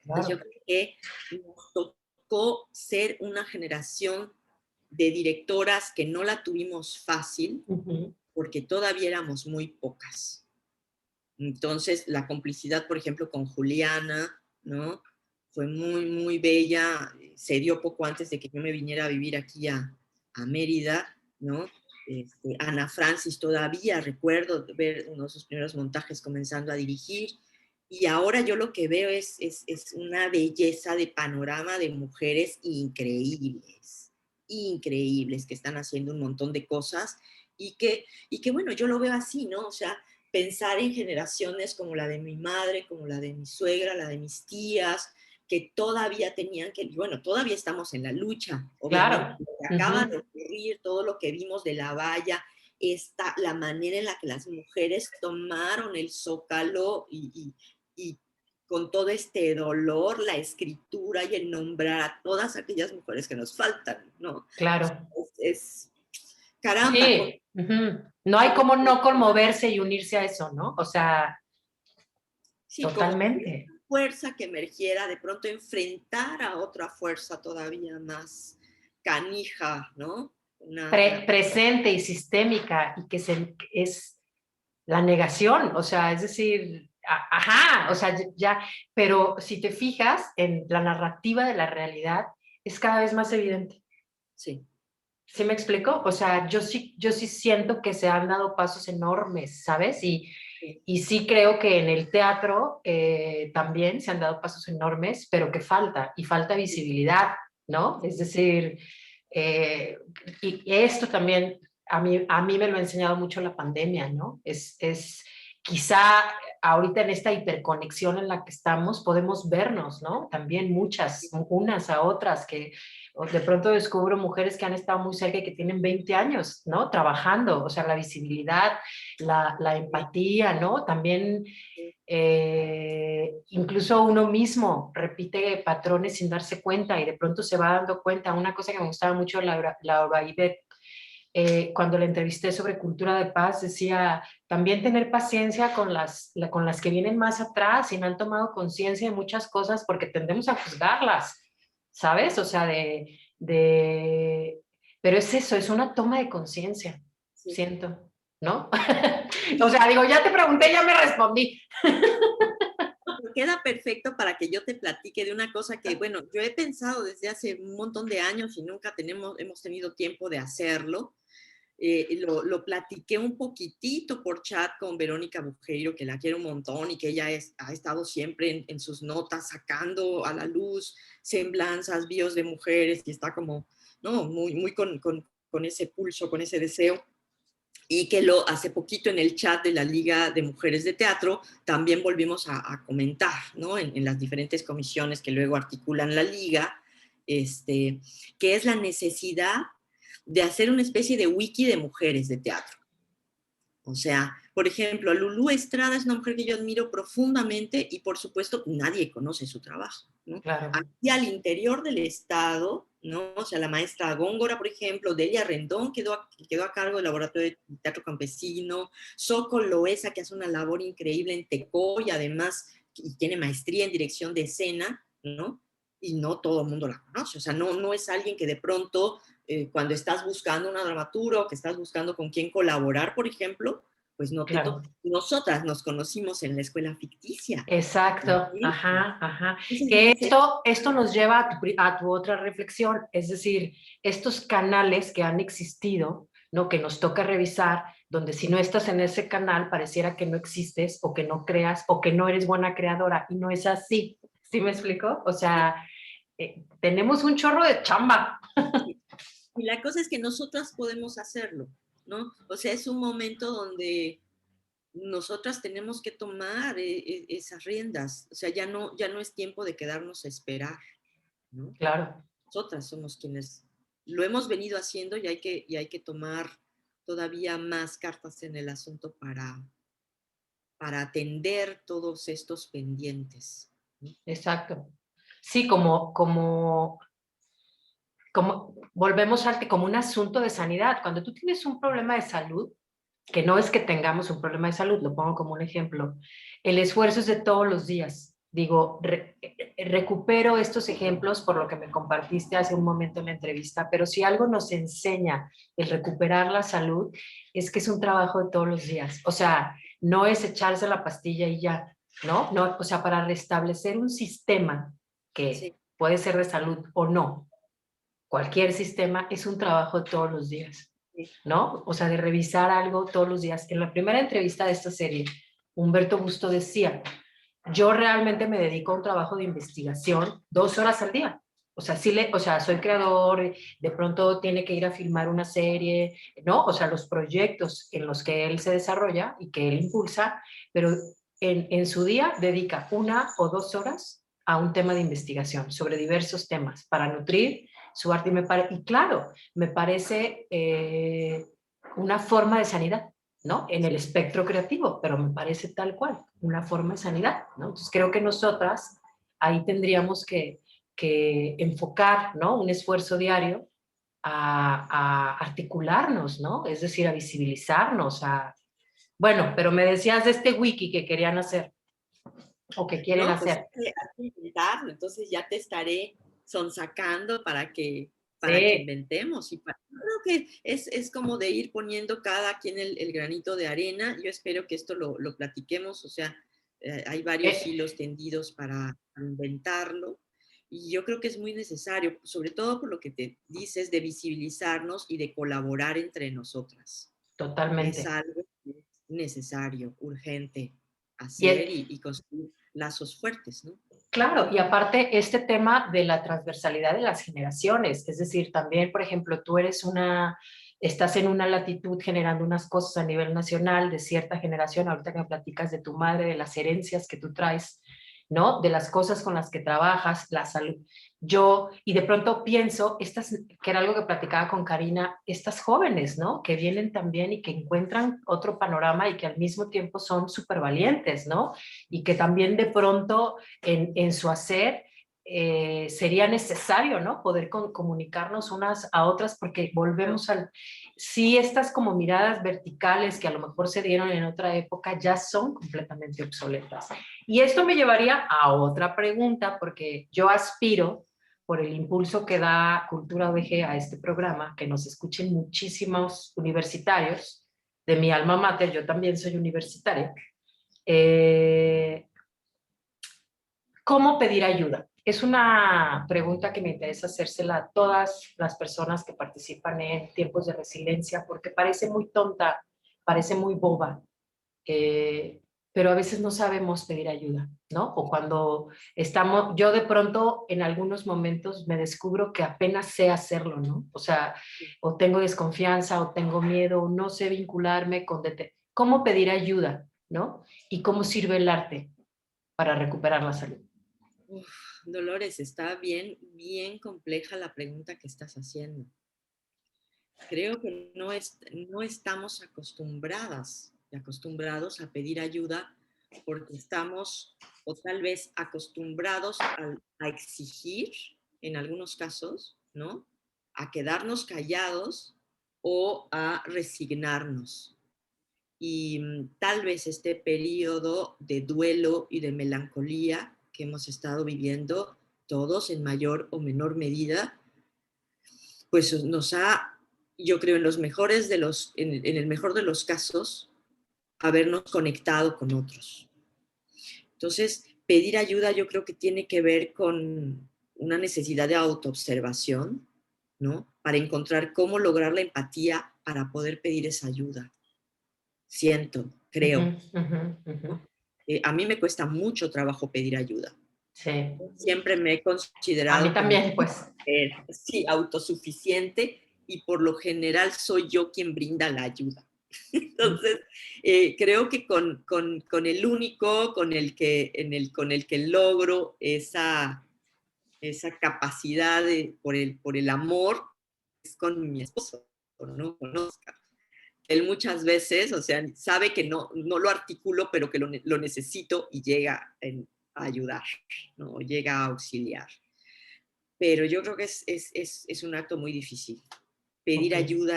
Entonces yo Claro. creo que nos tocó ser una generación de directoras que no la tuvimos fácil, porque todavía éramos muy pocas. Entonces, la complicidad, por ejemplo, con Juliana, ¿no? Fue muy, muy bella. Se dio poco antes de que yo me viniera a vivir aquí a Mérida, ¿no? Ana Francis todavía, recuerdo ver uno de sus primeros montajes comenzando a dirigir. Y ahora yo lo que veo es una belleza de panorama de mujeres increíbles, increíbles, que están haciendo un montón de cosas y que bueno, yo lo veo así, ¿no? O sea, pensar en generaciones como la de mi madre, como la de mi suegra, la de mis tías, que todavía tenían que, bueno, todavía estamos en la lucha, obviamente, Claro. lo que acaba de ocurrir, todo lo que vimos de la valla, la manera en la que las mujeres tomaron el Zócalo y con todo este dolor, la escritura y el nombrar a todas aquellas mujeres que nos faltan, ¿no? Claro. Es caramba, Sí. No hay como no conmoverse y unirse a eso, ¿no? O sea, sí, como totalmente. fuerza que emergiera, de pronto enfrentar a otra fuerza todavía más canija, ¿no? Presente y sistémica y que es la negación, o sea, es decir, ajá, o sea, ya, pero si te fijas en la narrativa de la realidad, es cada vez más evidente. Sí. ¿Sí me explico? O sea, yo sí siento que se han dado pasos enormes, ¿sabes? Y sí creo que en el teatro también se han dado pasos enormes, pero que falta, y falta visibilidad, ¿no? Es decir, y esto también a mí me lo ha enseñado mucho la pandemia, ¿no? Es quizá ahorita en esta hiperconexión en la que estamos podemos vernos, ¿no? También muchas, unas a otras, que de pronto descubro mujeres que han estado muy cerca y que tienen 20 años, ¿no? Trabajando, o sea, la visibilidad, la empatía, ¿no? También incluso uno mismo repite patrones sin darse cuenta y de pronto se va dando cuenta. Una cosa que me gustaba mucho, Laura Ibet, cuando la entrevisté sobre cultura de paz, decía también tener paciencia con las que vienen más atrás y no han tomado conciencia de muchas cosas porque tendemos a juzgarlas, ¿sabes? O sea, pero es eso, es una toma de conciencia, Sí. siento, ¿no? O sea, digo, ya te pregunté, ya me respondí. Queda perfecto para que yo te platique de una cosa que, bueno, yo he pensado desde hace un montón de años y nunca hemos tenido tiempo de hacerlo, lo platiqué un poquitito por chat con Verónica Bujeiro, que la quiero un montón y que ella ha estado siempre en sus notas sacando a la luz semblanzas, bios de mujeres y está como, ¿no? Muy con ese pulso, con ese deseo. Y que hace poquito en el chat de la Liga de Mujeres de Teatro también volvimos a comentar, ¿no? En las diferentes comisiones que luego articulan la Liga, que es la necesidad de hacer una especie de wiki de mujeres de teatro. O sea, por ejemplo, Lulú Estrada es una mujer que yo admiro profundamente y por supuesto nadie conoce su trabajo, ¿no? Claro. Aquí al interior del Estado, ¿no? O sea, la maestra Góngora, por ejemplo, Delia Rendón quedó a cargo del Laboratorio de Teatro Campesino, Soco Loesa, que hace una labor increíble en Tecó y además y tiene maestría en dirección de escena, ¿no? Y no todo el mundo la conoce, o sea, no es alguien que de pronto cuando estás buscando una dramaturga o que estás buscando con quién colaborar, por ejemplo, pues no te Claro. nosotras nos conocimos en la escuela ficticia. Exacto, ¿Sí? ajá, ajá. Que Entonces, esto nos lleva a tu otra reflexión, es decir, estos canales que han existido, ¿no? Que nos toca revisar, donde si no estás en ese canal pareciera que no existes o que no creas o que no eres buena creadora y no es así. ¿Sí me explico? O sea, tenemos un chorro de chamba. y la cosa es que nosotras podemos hacerlo, ¿no? O sea, es un momento donde nosotras tenemos que tomar esas riendas, o sea, ya no es tiempo de quedarnos a esperar, ¿no? Claro. Nosotras somos quienes lo hemos venido haciendo y hay que tomar todavía más cartas en el asunto para atender todos estos pendientes, ¿no? Exacto. Sí, como volvemos al como un asunto de sanidad. Cuando tú tienes un problema de salud, que no es que tengamos un problema de salud, lo pongo como un ejemplo, el esfuerzo es de todos los días. Digo, recupero estos ejemplos por lo que me compartiste hace un momento en la entrevista, pero si algo nos enseña el recuperar la salud, es que es un trabajo de todos los días. O sea, no es echarse la pastilla y ya, ¿no? No, o sea, para restablecer un sistema que Sí, puede ser de salud o no, cualquier sistema es un trabajo de todos los días, sí, ¿no? O sea, de revisar algo todos los días. En la primera entrevista de esta serie, Humberto Busto decía, yo realmente me dedico a un trabajo de investigación 2 horas al día. O sea, o sea, soy creador, de pronto tiene que ir a filmar una serie, ¿no? O sea, los proyectos en los que él se desarrolla y que él impulsa, pero en su día dedica 1 o 2 horas a un tema de investigación sobre diversos temas para nutrir su arte. Y claro, me parece una forma de sanidad, ¿no? En el espectro creativo, pero me parece tal cual, una forma de sanidad, ¿no? Entonces creo que nosotras ahí tendríamos que enfocar, ¿no? Un esfuerzo diario a articularnos, ¿no? Es decir, a visibilizarnos, a... Bueno, pero me decías de este wiki que querían hacer o que quieren no, pues hacer. hay que intentarlo, entonces ya te estaré sonsacando para que Sí, inventemos. Creo que es como de ir poniendo cada quien el granito de arena. Yo espero que esto lo platiquemos, o sea, hay varios eh, hilos tendidos para inventarlo. Y yo creo que es muy necesario, sobre todo por lo que te dices de visibilizarnos y de colaborar entre nosotras. Es totalmente. algo que es necesario, urgente Y, hacer y construir lazos fuertes, ¿no? claro, y aparte este tema de la transversalidad de las generaciones, es decir, también, por ejemplo, estás en una latitud generando unas cosas a nivel nacional de cierta generación, ahorita que me platicas de tu madre, de las herencias que tú traes, ¿no? De las cosas con las que trabajas, la salud. Y de pronto pienso, que era algo que platicaba con Karina, estas jóvenes, ¿no? Que vienen también y que encuentran otro panorama y que al mismo tiempo son súper valientes, ¿no? Y que también de pronto en su hacer sería necesario, ¿no? Poder comunicarnos unas a otras porque volvemos sí, estas como miradas verticales que a lo mejor se dieron en otra época ya son completamente obsoletas. Y esto me llevaría a otra pregunta porque yo aspiro por el impulso que da Cultura OVG a este programa, que nos escuchen muchísimos universitarios de mi alma mater, yo también soy universitaria, ¿cómo pedir ayuda? Es una pregunta que me interesa hacérsela a todas las personas que participan en tiempos de resiliencia, porque parece muy tonta, parece muy boba, eh, pero a veces no sabemos pedir ayuda, ¿no? O cuando estamos, yo de pronto en algunos momentos me descubro que apenas sé hacerlo, ¿no? O sea, o tengo desconfianza, o tengo miedo, o no sé vincularme con cómo pedir ayuda, ¿no? Y cómo sirve el arte para recuperar la salud. Uf, Dolores, está bien, bien compleja la pregunta que estás haciendo. Creo que no estamos acostumbradas y acostumbrados a pedir ayuda porque estamos o tal vez acostumbrados a exigir en algunos casos, ¿no? A quedarnos callados o a resignarnos. Y tal vez este periodo de duelo y de melancolía que hemos estado viviendo todos en mayor o menor medida, pues nos ha, yo creo, en el mejor de los casos, habernos conectado con otros. Entonces, pedir ayuda yo creo que tiene que ver con una necesidad de autoobservación, ¿no? Para encontrar cómo lograr la empatía para poder pedir esa ayuda. Siento, creo. Ujú, ujú, ujú. ¿No? A mí me cuesta mucho trabajo pedir ayuda. Sí, Siempre me he a mí considerado como también, pues. sí, autosuficiente y por lo general soy yo quien brinda la ayuda. Entonces, creo que con el único con el que logro esa capacidad por el amor es con mi esposo, ¿no? Con Oscar. Él muchas veces, o sea, sabe que no lo articulo, pero que lo necesito y llega a ayudar, ¿no? Llega a auxiliar. Pero yo creo que es un acto muy difícil. Pedir Ok. ayuda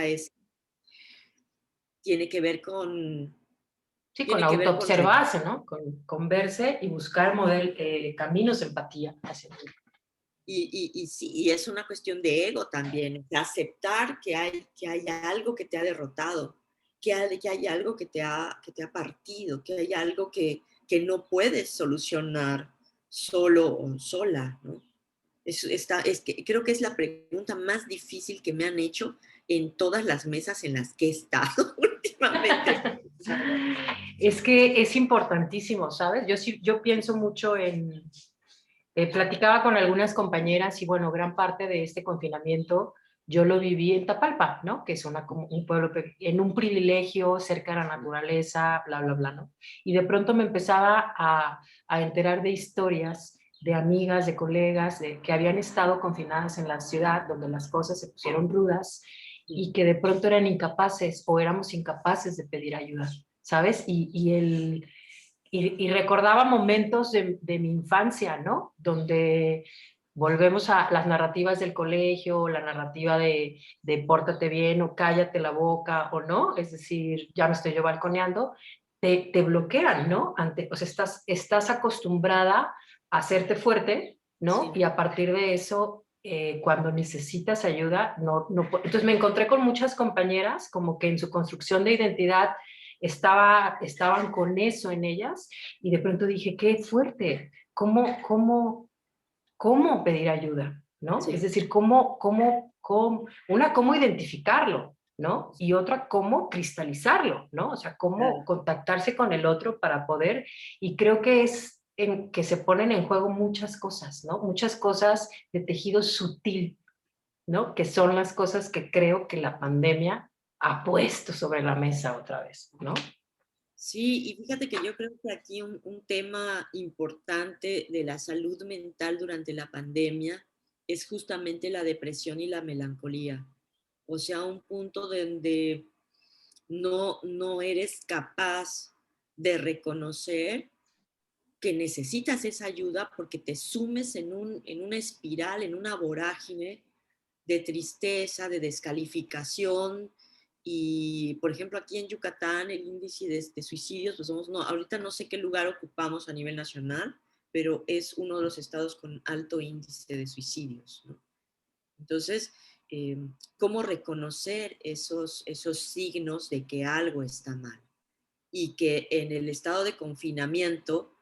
tiene que ver Sí, con tiene que ver con autoobservarse, ¿no? Con verse y buscar caminos de empatía hacia ti. y sí, y es una cuestión de ego también, de aceptar que hay algo que te ha derrotado, que hay algo que te ha partido, que hay algo que no puedes solucionar solo o sola, ¿no? Creo que es la pregunta más difícil que me han hecho en todas las mesas en las que he estado últimamente. Es que es importantísimo, ¿sabes? Yo sí, yo pienso mucho en, platicaba con algunas compañeras y bueno, gran parte de este confinamiento yo lo viví en Tapalpa, ¿no? Que es un pueblo en un privilegio, cerca de la naturaleza, bla, bla, bla, ¿no? Y de pronto me empezaba a enterar de historias de amigas, de colegas, de que habían estado confinadas en la ciudad, donde las cosas se pusieron rudas y que de pronto eran incapaces o éramos incapaces de pedir ayuda, ¿sabes? Y recordaba momentos de mi infancia, ¿no? Donde volvemos a las narrativas del colegio, la narrativa de pórtate bien o cállate la boca o no, es decir, ya me estoy yo balconeando, te bloquean, ¿no? O sea, estás acostumbrada a hacerte fuerte, ¿no? Sí, Y a partir de eso, cuando necesitas ayuda, entonces me encontré con muchas compañeras como que en su construcción de identidad estaban con eso en ellas y de pronto dije, qué fuerte, ¿cómo pedir ayuda? ¿No? Es sí, decir, cómo identificarlo, ¿no? Y otra, cómo cristalizarlo, ¿no? O sea, cómo claro. contactarse con el otro para poder, y creo que es en que se ponen en juego muchas cosas, ¿no? Muchas cosas de tejido sutil, ¿no? Que son las cosas que creo que la pandemia ha puesto sobre la mesa otra vez, ¿no? Sí, y fíjate que yo creo que aquí un tema importante de la salud mental durante la pandemia es justamente la depresión y la melancolía. O sea, un punto donde no eres capaz de reconocer que necesitas esa ayuda porque te sumes en una espiral, en una vorágine de tristeza, de descalificación. Y, por ejemplo, aquí en Yucatán el índice de suicidios, pues somos, no, ahorita no sé qué lugar ocupamos a nivel nacional, pero es uno de los estados con alto índice de suicidios, ¿no? Entonces, eh, ¿cómo reconocer esos signos de que algo está mal? Y que en el estado de confinamiento,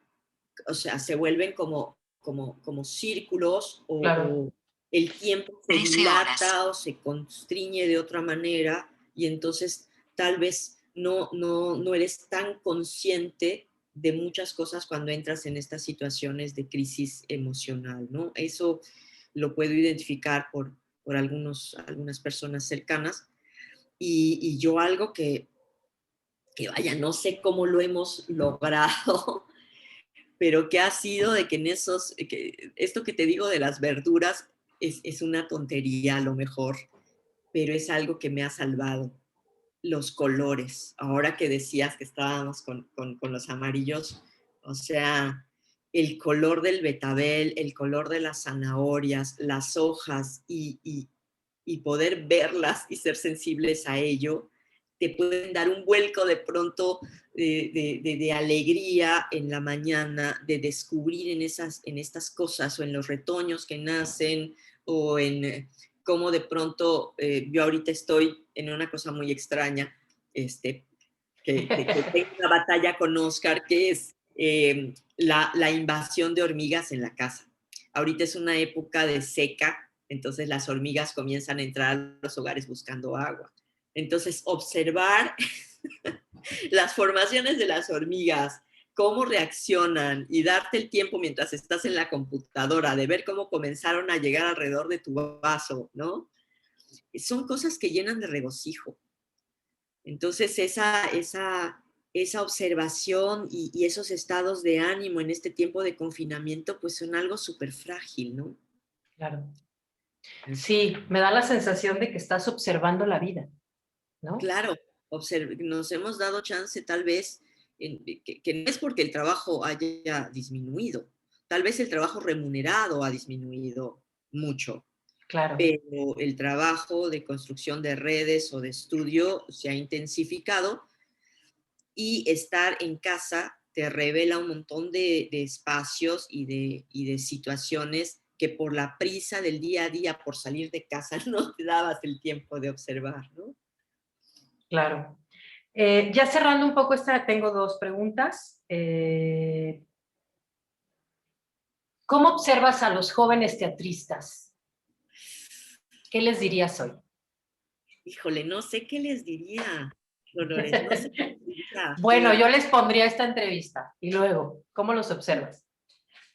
o sea, se vuelven como como círculos Claro. o el tiempo se 13 horas. dilata o se constriñe de otra manera y entonces tal vez no eres tan consciente de muchas cosas cuando entras en estas situaciones de crisis emocional, ¿no? Eso lo puedo identificar por algunas personas cercanas y yo algo que vaya, no sé cómo lo hemos logrado, pero que ha sido de que en esto que te digo de las verduras es una tontería a lo mejor, pero es algo que me ha salvado. Los colores, ahora que decías que estábamos con los amarillos, o sea, el color del betabel, el color de las zanahorias, las hojas y poder verlas y ser sensibles a ello, te pueden dar un vuelco de pronto de alegría en la mañana, de descubrir en estas cosas o en los retoños que nacen o en cómo de pronto yo ahorita estoy en una cosa muy extraña, que tengo una batalla con Oscar, que es la invasión de hormigas en la casa. Ahorita es una época de seca, entonces las hormigas comienzan a entrar a los hogares buscando agua. Entonces, observar las formaciones de las hormigas, cómo reaccionan y darte el tiempo mientras estás en la computadora de ver cómo comenzaron a llegar alrededor de tu vaso, ¿no? Son cosas que llenan de regocijo. Entonces, esa observación y esos estados de ánimo en este tiempo de confinamiento, pues son algo súper frágil, ¿no? Claro. Sí, me da la sensación de que estás observando la vida, ¿no? Claro, nos hemos dado chance tal vez, que no es porque el trabajo haya disminuido, tal vez el trabajo remunerado ha disminuido mucho, Claro. pero el trabajo de construcción de redes o de estudio se ha intensificado y estar en casa te revela un montón de espacios y de situaciones que por la prisa del día a día, por salir de casa, no te dabas el tiempo de observar, ¿no? Claro. Ya cerrando un poco esta, tengo dos preguntas. ¿Cómo observas a los jóvenes teatristas? ¿Qué les dirías hoy? Híjole, no sé qué les diría, Dolores, no sé qué les diría. Bueno, yo les pondría esta entrevista y luego, ¿cómo los observas?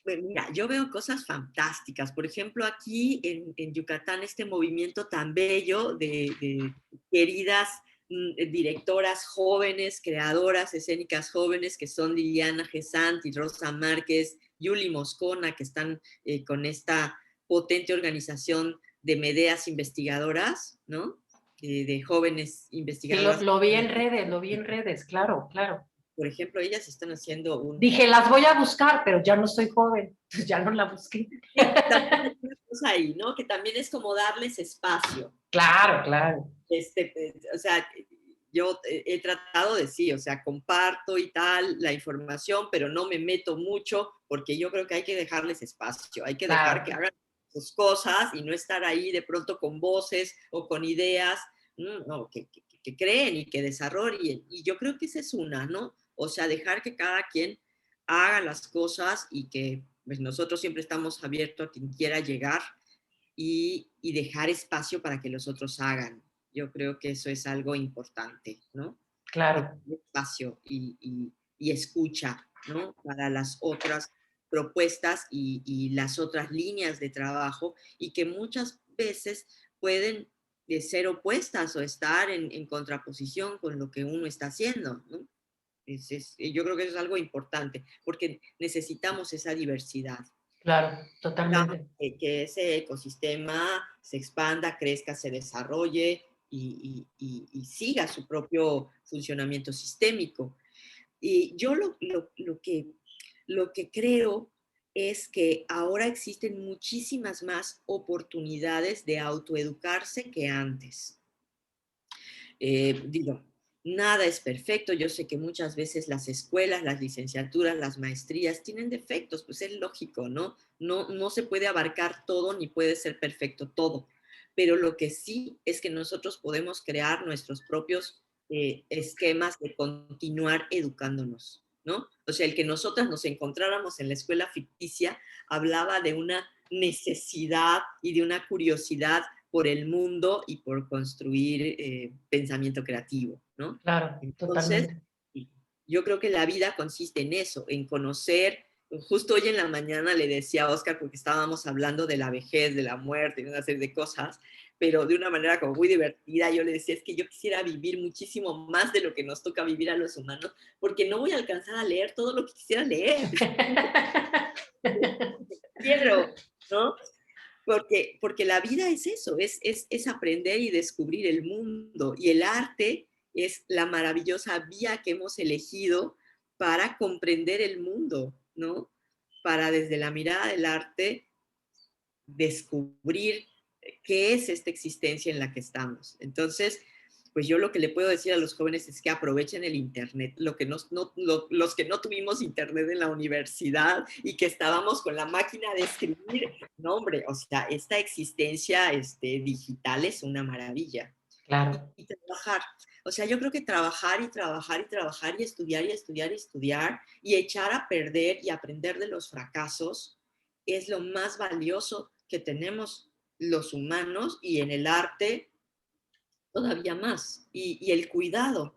Pues mira, yo veo cosas fantásticas. Por ejemplo, aquí en Yucatán, este movimiento tan bello de queridas directoras jóvenes, creadoras escénicas jóvenes, que son Liliana Gesanti, Rosa Márquez, Yuli Moscona, que están con esta potente organización de Medeas investigadoras, ¿no? De jóvenes Sí, investigadoras. lo vi en redes, claro, claro. Por ejemplo, ellas están haciendo un... Dije, las voy a buscar, pero ya no soy joven, entonces ya no la busqué. Sí, también hay una cosa ahí, ¿no? Que también es como darles espacio. Claro, claro. O sea, yo he tratado de sí, o sea, comparto y tal la información, pero no me meto mucho porque yo creo que hay que dejarles espacio, hay que dejar que Claro. hagan sus cosas y no estar ahí de pronto con voces o con ideas, no, que creen y que desarrollen. Y yo creo que esa es una, ¿no? O sea, dejar que cada quien haga las cosas y que pues, nosotros siempre estamos abiertos a quien quiera llegar y dejar espacio para que los otros hagan. Yo creo que eso es algo importante, ¿no? Claro. Espacio y escucha, ¿no? Para las otras propuestas y las otras líneas de trabajo y que muchas veces pueden ser opuestas o estar en contraposición con lo que uno está haciendo, ¿no? Yo creo que eso es algo importante porque necesitamos esa diversidad. Claro, totalmente. Que ese ecosistema se expanda, crezca, se desarrolle y siga su propio funcionamiento sistémico. Y yo lo que creo es que ahora existen muchísimas más oportunidades de autoeducarse que antes. Digo, nada es perfecto. Yo sé que muchas veces las escuelas, las licenciaturas, las maestrías tienen defectos, pues es lógico, ¿no? No se puede abarcar todo ni puede ser perfecto todo. Pero lo que sí es que nosotros podemos crear nuestros propios esquemas de continuar educándonos. ¿no? O sea, el que nosotras nos encontráramos en la escuela ficticia hablaba de una necesidad y de una curiosidad por el mundo y por construir pensamiento creativo, ¿no? Claro, Entonces, totalmente. yo creo que la vida consiste en eso, en conocer. Justo hoy en la mañana le decía a Oscar, porque estábamos hablando de la vejez, de la muerte, de una serie de cosas, pero de una manera como muy divertida. Yo le decía, es que yo quisiera vivir muchísimo más de lo que nos toca vivir a los humanos, porque no voy a alcanzar a leer todo lo que quisiera leer. Quiero, ¿no? Porque la vida es eso, es aprender y descubrir el mundo. Y el arte es la maravillosa vía que hemos elegido para comprender el mundo, ¿no? Para desde la mirada del arte descubrir qué es esta existencia en la que estamos. Entonces, pues yo lo que le puedo decir a los jóvenes es que aprovechen el Internet, los que no tuvimos Internet en la universidad y que estábamos con la máquina de escribir, no hombre, o sea, esta existencia digital es una maravilla. Claro. Y trabajar, o sea, yo creo que trabajar y trabajar y trabajar y estudiar y estudiar y estudiar y echar a perder y aprender de los fracasos es lo más valioso que tenemos los humanos y en el arte todavía más. Y el cuidado,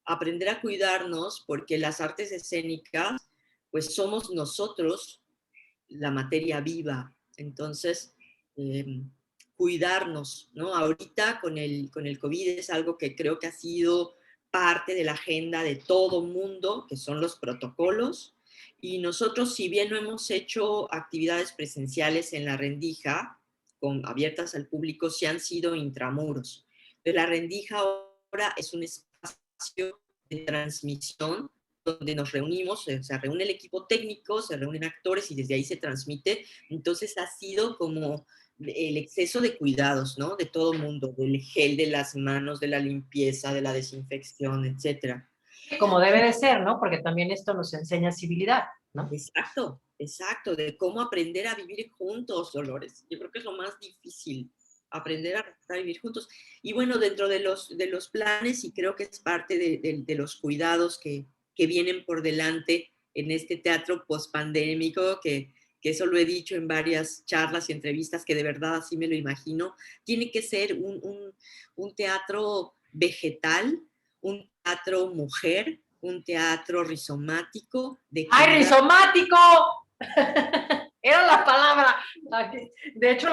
aprender a cuidarnos porque las artes escénicas, pues somos nosotros la materia viva. Entonces, cuidarnos, ¿no? Ahorita con el COVID es algo que creo que ha sido parte de la agenda de todo mundo, que son los protocolos. Y nosotros, si bien no hemos hecho actividades presenciales en la rendija, abiertas al público, sí han sido intramuros. De la rendija ahora es un espacio de transmisión donde nos reunimos, se reúne el equipo técnico, se reúnen actores y desde ahí se transmite. Entonces ha sido como el exceso de cuidados, ¿no? De todo mundo, del gel de las manos, de la limpieza, de la desinfección, etcétera. Como debe de ser, ¿no? Porque también esto nos enseña civilidad, ¿no? Exacto, exacto, de cómo aprender a vivir juntos, Dolores. Yo creo que es lo más difícil, aprender a vivir juntos. Y bueno, dentro de los planes, y creo que es parte de los cuidados que vienen por delante en este teatro pospandémico, que eso lo he dicho en varias charlas y entrevistas, que de verdad así me lo imagino, tiene que ser un teatro vegetal, un teatro mujer, un teatro rizomático, de ¡Ay, cuidar. rizomático! Era la palabra. De hecho,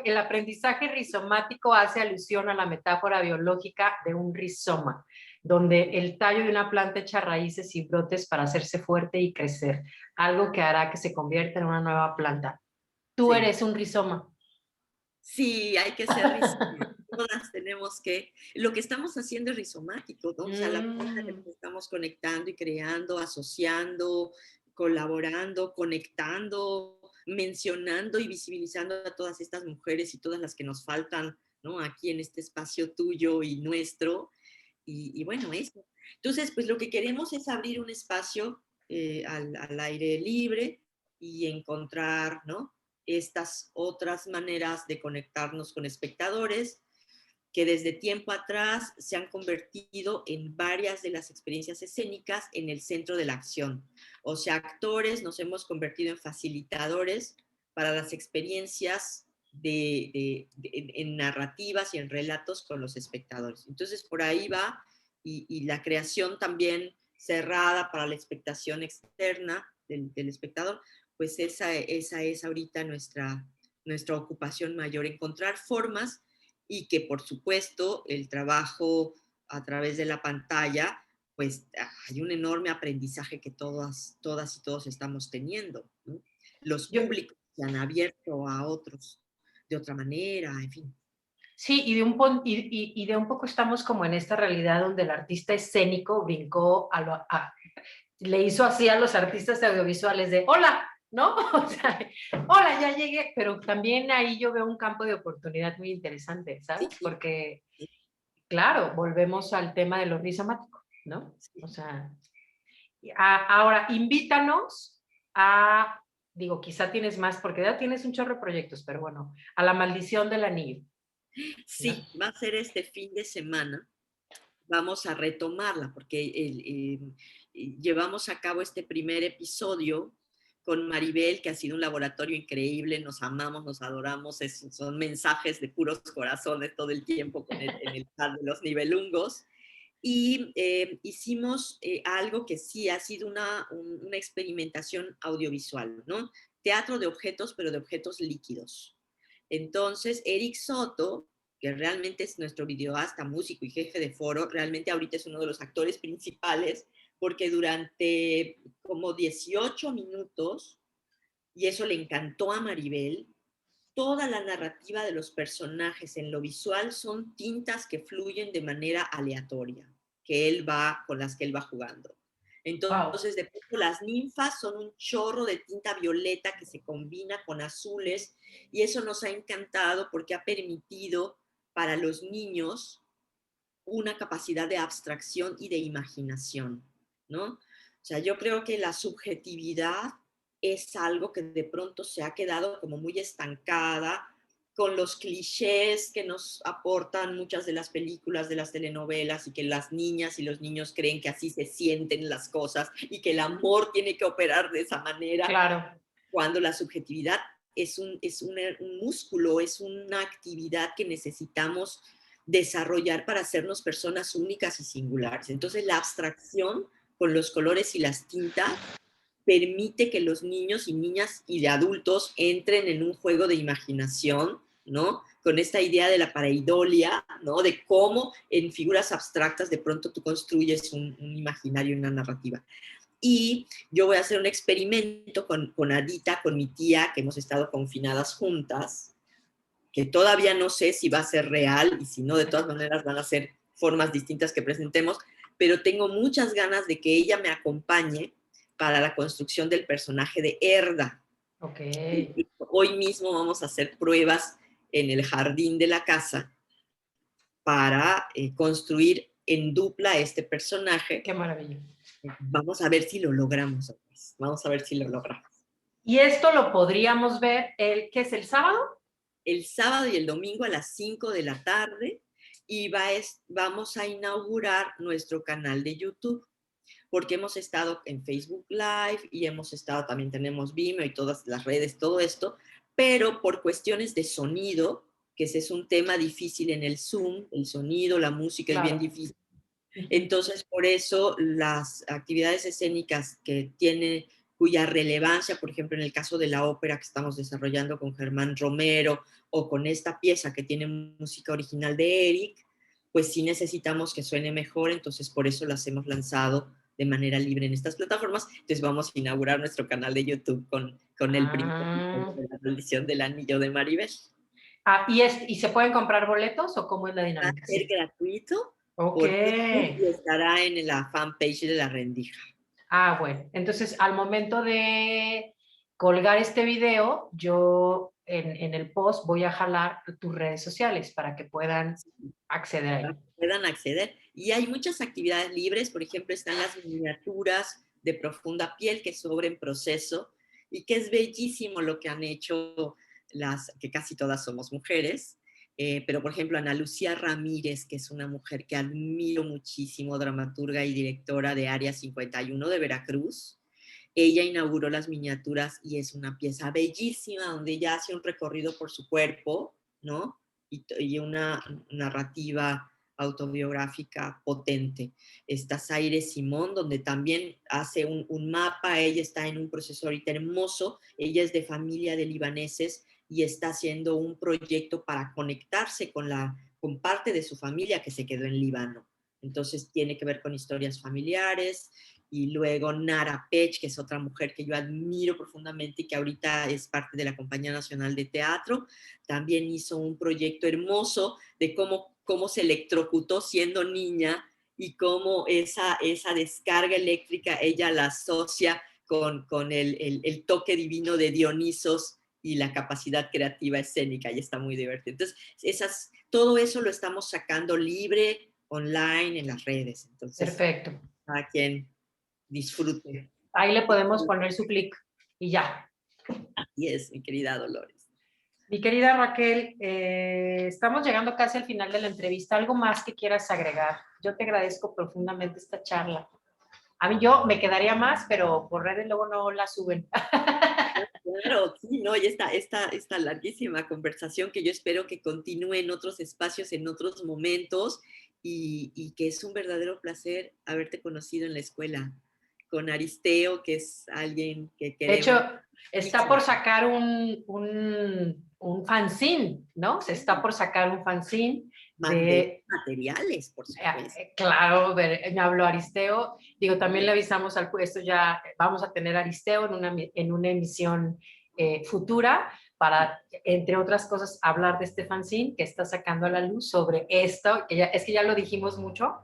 el aprendizaje rizomático hace alusión a la metáfora biológica de un rizoma, donde el tallo de una planta echa raíces y brotes para hacerse fuerte y crecer, algo que hará que se convierta en una nueva planta. Tú Sí, eres un rizoma. sí, hay que ser rizoma. Todas tenemos que, lo que estamos haciendo es rizomático, ¿no? O sea, la forma en la que estamos conectando y creando, asociando, colaborando, conectando, mencionando y visibilizando a todas estas mujeres y todas las que nos faltan, ¿no? Aquí en este espacio tuyo y nuestro. Y bueno, eso. Entonces, pues lo que queremos es abrir un espacio al aire libre y encontrar, ¿no? Estas otras maneras de conectarnos con espectadores que desde tiempo atrás se han convertido en varias de las experiencias escénicas en el centro de la acción. O sea, actores nos hemos convertido en facilitadores para las experiencias en narrativas y en relatos con los espectadores. Entonces, por ahí va, y la creación también cerrada para la expectación externa del espectador, pues esa es ahorita nuestra ocupación mayor, encontrar formas y que por supuesto el trabajo a través de la pantalla, pues hay un enorme aprendizaje que todas y todos estamos teniendo, ¿no? Los Yo, públicos se han abierto a otros de otra manera, en fin. sí, y de un poco estamos como en esta realidad donde el artista escénico brincó le hizo así a los artistas audiovisuales de hola, ¿no? O sea, hola, ya llegué, pero también ahí yo veo un campo de oportunidad muy interesante, Sí, ¿sabes? sí, Porque, claro, volvemos al tema de lo rizomático, ¿no? O sea, ahora invítanos a, digo, quizá tienes más, porque ya tienes un chorro de proyectos, pero bueno, a la maldición del anillo, ¿no? sí, va a ser este fin de semana. Vamos a retomarla, porque llevamos a cabo este primer episodio con Maribel, que ha sido un laboratorio increíble, nos amamos, nos adoramos, son mensajes de puros corazones todo el tiempo en el chat de los nivelungos. Y hicimos algo que sí ha sido una experimentación audiovisual, ¿no? Teatro de objetos, pero de objetos líquidos. Entonces, Eric Soto, que realmente es nuestro videoasta, músico y jefe de foro, realmente ahorita es uno de los actores principales, porque durante como 18 minutos, y eso le encantó a Maribel, toda la narrativa de los personajes en lo visual son tintas que fluyen de manera aleatoria, con las que él va jugando. Wow. Entonces, de pronto, las ninfas son un chorro de tinta violeta que se combina con azules, y eso nos ha encantado porque ha permitido para los niños una capacidad de abstracción y de imaginación, ¿no? O sea, yo creo que la subjetividad es algo que de pronto se ha quedado como muy estancada con los clichés que nos aportan muchas de las películas, de las telenovelas, y que las niñas y los niños creen que así se sienten las cosas y que el amor tiene que operar de esa manera, Claro. cuando la subjetividad un músculo, es una actividad que necesitamos desarrollar para hacernos personas únicas y singulares. Entonces, la abstracción con los colores y las tintas permite que los niños y niñas y de adultos entren en un juego de imaginación, ¿no? Con esta idea de la pareidolia, ¿no? De cómo en figuras abstractas de pronto tú construyes un imaginario, una narrativa. Y yo voy a hacer un experimento con Adita, con mi tía, que hemos estado confinadas juntas, que todavía no sé si va a ser real, y si no, de todas maneras van a ser formas distintas que presentemos, pero tengo muchas ganas de que ella me acompañe para la construcción del personaje de Erda. Ok. Hoy mismo vamos a hacer pruebas en el jardín de la casa para construir en dupla este personaje. Qué maravilla. Vamos a ver si lo logramos. Vamos a ver si lo logramos. Y esto lo podríamos ver, ¿qué es el sábado? El sábado y el domingo a las 5 de la tarde, y vamos a inaugurar nuestro canal de YouTube, porque hemos estado en Facebook Live y hemos estado, también tenemos Vimeo y todas las redes, todo esto, pero por cuestiones de sonido, que ese es un tema difícil en el Zoom, el sonido, la música es bien Claro. difícil. Entonces, por eso las actividades escénicas cuya relevancia, por ejemplo, en el caso de la ópera que estamos desarrollando con Germán Romero, o con esta pieza que tiene música original de Eric, pues sí necesitamos que suene mejor, entonces por eso las hemos lanzado de manera libre en estas plataformas. Entonces vamos a inaugurar nuestro canal de YouTube con el primer episodio Ah. de la rendición del Anillo de Maribel. Ah, ¿y se pueden comprar boletos o cómo es la Va a dinámica? ser Sí. gratuito Ok. por Facebook y estará en la fanpage de La Rendija. Ah, bueno. Entonces, al momento de colgar este video, yo en el post voy a jalar tus redes sociales para que puedan acceder Para ahí. que puedan acceder. Y hay muchas actividades libres, por ejemplo, están las miniaturas de Profunda Piel, que es obra en proceso, y que es bellísimo lo que han hecho que casi todas somos mujeres, pero por ejemplo Ana Lucía Ramírez, que es una mujer que admiro muchísimo, dramaturga y directora de Área 51 de Veracruz. Ella inauguró las miniaturas y es una pieza bellísima donde ella hace un recorrido por su cuerpo, ¿no? Y una narrativa autobiográfica potente. Está Zaire Simón, donde también hace un mapa. Ella está en un proceso ahorita hermoso. Ella es de familia de libaneses y está haciendo un proyecto para conectarse con parte de su familia que se quedó en Líbano. Entonces tiene que ver con historias familiares. Y luego Nara Pech, que es otra mujer que yo admiro profundamente y que ahorita es parte de la Compañía Nacional de Teatro, también hizo un proyecto hermoso de cómo se electrocutó siendo niña, y cómo esa descarga eléctrica ella la asocia con el toque divino de Dionisos y la capacidad creativa escénica, y está muy divertido. Entonces, todo eso lo estamos sacando libre, online, en las redes. Entonces, Perfecto. cada quien disfrute. Ahí le podemos poner su clic y ya. Así es, mi querida Dolores. Mi querida Raquel, estamos llegando casi al final de la entrevista. ¿Algo más que quieras agregar? Yo te agradezco profundamente esta charla. A mí yo me quedaría más, pero por redes luego no la suben. Claro, sí, no, y esta larguísima conversación que yo espero que continúe en otros espacios, en otros momentos, y que es un verdadero placer haberte conocido en la escuela, con Aristeo, que es alguien que De hecho, queremos está por muchísimo. sacar un fanzine, ¿no? Se está por sacar un fanzine de Materiales, por supuesto. claro, me habló Aristeo, digo, también le avisamos al puesto, ya vamos a tener Aristeo en una emisión futura para, entre otras cosas, hablar de este fanzine que está sacando a la luz sobre esto, que ya, es que ya lo dijimos mucho,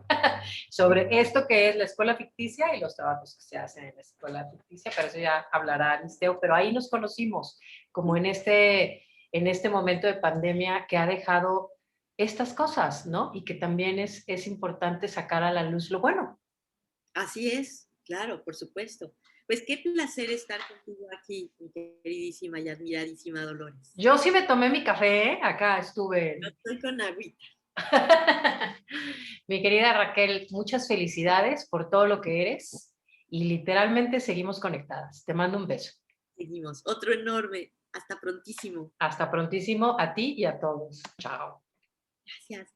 sobre esto que es la escuela ficticia y los trabajos que se hacen en la escuela ficticia, pero eso ya hablará Aristeo, pero ahí nos conocimos, como en este momento de pandemia que ha dejado estas cosas, ¿no? Y que también es importante sacar a la luz lo bueno. Así es, claro, por supuesto. Pues qué placer estar contigo aquí, mi queridísima y admiradísima Dolores. Yo sí me tomé mi café, ¿eh? Acá Yo estuve. estoy con agüita. Mi querida Raquel, muchas felicidades por todo lo que eres y literalmente seguimos conectadas. Te mando un beso. Seguimos. Otro enorme. Hasta prontísimo. Hasta prontísimo a ti y a todos. Chao. Gracias.